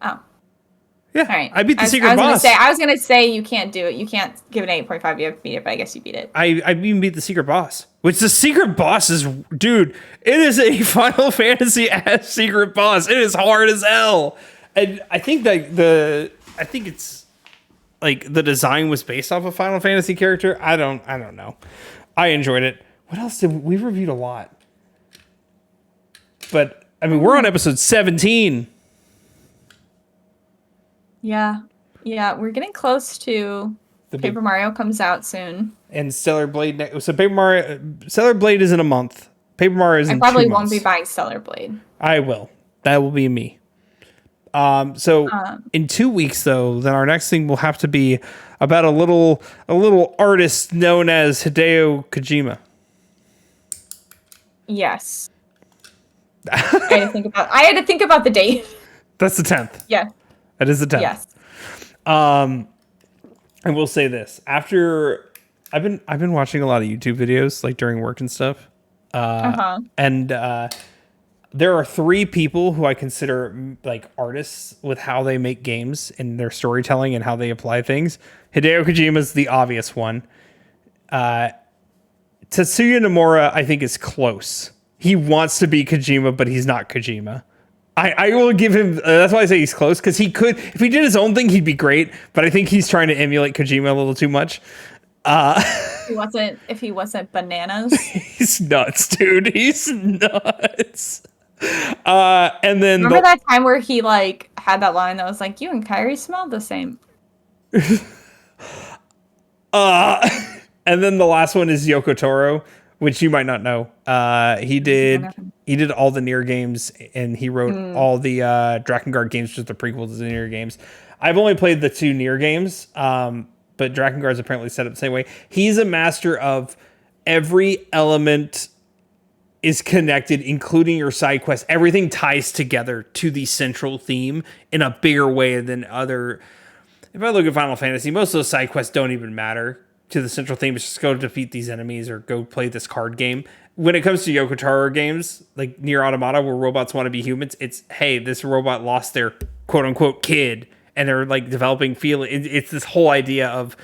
Oh. Yeah, All right. I beat the secret I boss. I was gonna say you can't do it. You can't give it an 8.5. You have to beat it, but I guess you beat it. I even beat the secret boss. Which the secret boss is, dude, it is a Final Fantasy ass secret boss. It is hard as hell. And I think that I think it's like the design was based off a Final Fantasy character. I don't know. I enjoyed it. What else did we reviewed a lot? But I mean, we're on episode 17. Yeah. Yeah, we're getting close to Paper Mario comes out soon. And Stellar Blade. So Stellar Blade is in a month. Paper Mario is in 2 months. I probably won't be buying Stellar Blade. I will. That will be me. So in 2 weeks, though, then our next thing will have to be about a little artist known as Hideo Kojima. Yes. I had to think about the date. That's the 10th. Yeah. That is the 10th. Yes. I will say this. After I've been watching a lot of YouTube videos like during work and stuff. And there are 3 people who I consider like artists with how they make games and their storytelling and how they apply things. Hideo Kojima is the obvious one. Tetsuya Nomura, I think, is close. He wants to be Kojima, but he's not Kojima. I will give him. That's why I say he's close, because he could, if he did his own thing, he'd be great. But I think he's trying to emulate Kojima a little too much. If he wasn't bananas, he's nuts, dude. He's nuts. And then remember that time where he like had that line that was like, "You and Kyrie smelled the same." And then the last one is Yoko Taro, which you might not know. He did all the Nier games, and he wrote all the Drakengard games, just the prequels to the Nier games. I've only played the 2 Nier games, but Drakengard's apparently set up the same way. He's a master of every element is connected, including your side quest. Everything ties together to the central theme in a bigger way than other. If I look at Final Fantasy, most of those side quests don't even matter to the central theme. It's just go defeat these enemies or go play this card game. When it comes to Yoko Taro games, like Nier Automata, where robots want to be humans, it's, hey, this robot lost their quote unquote kid, and they're like developing feeling. It's this whole idea of,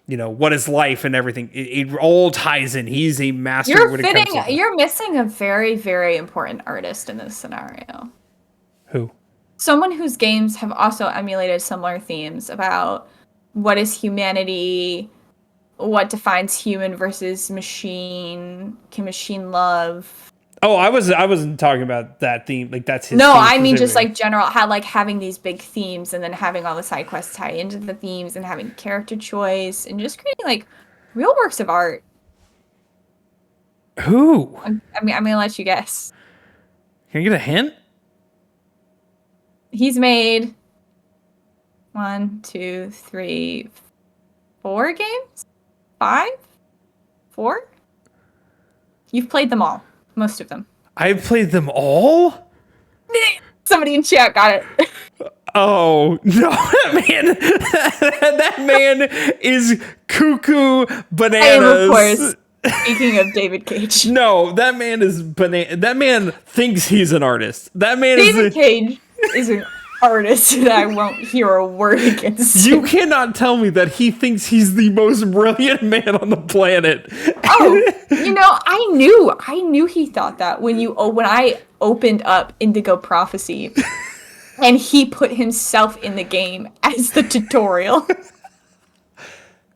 you know, what is life and everything. It all ties in. He's a master. You're missing a very, very important artist in this scenario. Who? Someone whose games have also emulated similar themes about what is humanity, what defines human versus machine, can machine love. Oh, I wasn't talking about that theme. Like that's his. No, I mean just like general, how like having these big themes and then having all the side quests tie into the themes and having character choice and just creating like real works of art. Who? I'm gonna let you guess. Can I get a hint? He's made 1, 2, 3, 4 games? 5? 4? You've played them all. Most of them. I've played them all? Somebody in chat got it. Oh, no, that man is cuckoo bananas. I am, of course, speaking of David Cage. No, that man is banana. That man thinks he's an artist. That man David Cage is an artist that I won't hear a word against. You cannot tell me that he thinks he's the most brilliant man on the planet. Oh, you know, I knew he thought that when I opened up Indigo Prophecy and he put himself in the game as the tutorial.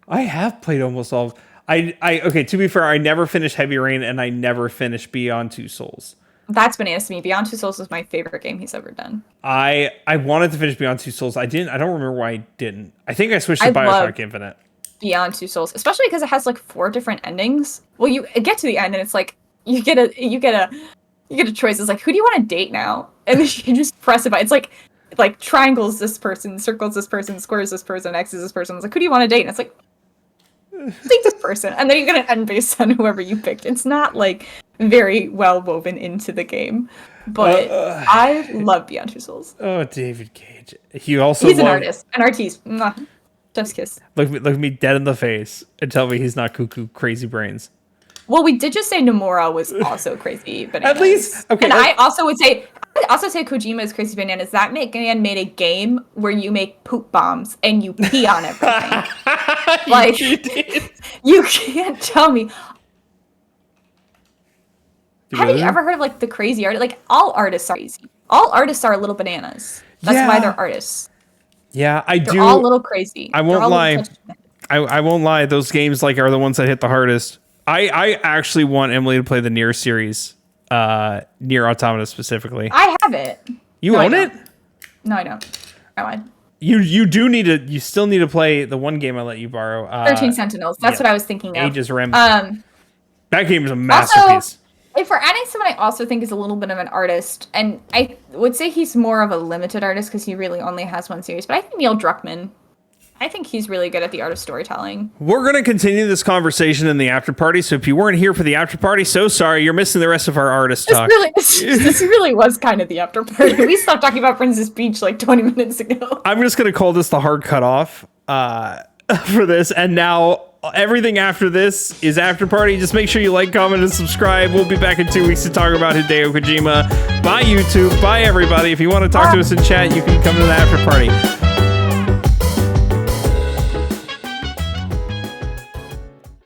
I have played almost all of okay, to be fair, I never finished Heavy Rain and I never finished Beyond Two Souls. That's bananas to me. Beyond Two Souls was my favorite game he's ever done. I wanted to finish Beyond Two Souls. I didn't. I don't remember why I didn't. I think I switched to Bioshock Infinite. Beyond Two Souls, especially because it has like 4 different endings. Well, you get to the end and it's like you get a choice. It's like, who do you want to date now? And then you can just press it. It's like triangles this person, circles this person, squares this person, X's this person. It's like, who do you want to date? And it's like, date this person, and then you get an end based on whoever you picked. It's not like very well woven into the game, but I love Beyond Two Souls. Oh, David Cage. He's an artist, an artiste. Just kiss. Look me dead in the face and tell me he's not cuckoo crazy brains. Well, we did just say Nomura was also crazy bananas. At least, okay. And I also would say Kojima is crazy bananas. That man made a game where you make poop bombs and you pee on everything. Like, you can't tell me. Have you ever heard of like the crazy art? Like, all artists are crazy. All artists are little bananas. That's why they're artists. Yeah, They're all a little crazy. I won't lie. I won't lie. Those games like are the ones that hit the hardest. I actually want Emily to play the Nier series, Nier Automata specifically. I have it. You own it? No, I don't. I lied. You do need to. You still need to play the one game I let you borrow. 13 Sentinels. That's what I was thinking of. Aegis Rim. That game is a masterpiece. Also, if we're adding someone I also think is a little bit of an artist, and I would say he's more of a limited artist because he really only has one series, but I think Neil Druckmann. I think he's really good at the art of storytelling. We're going to continue this conversation in the after party. So if you weren't here for the after party, so sorry, you're missing the rest of our artist talk. This really was kind of the after party. We stopped talking about Princess Peach like 20 minutes ago. I'm just going to call this the hard cutoff for this. And now everything after this is after party. Just make sure you like, comment, and subscribe. We'll be back in 2 weeks to talk about Hideo Kojima. Bye, YouTube. Bye, everybody. If you want to talk to us in chat, you can come to the after party.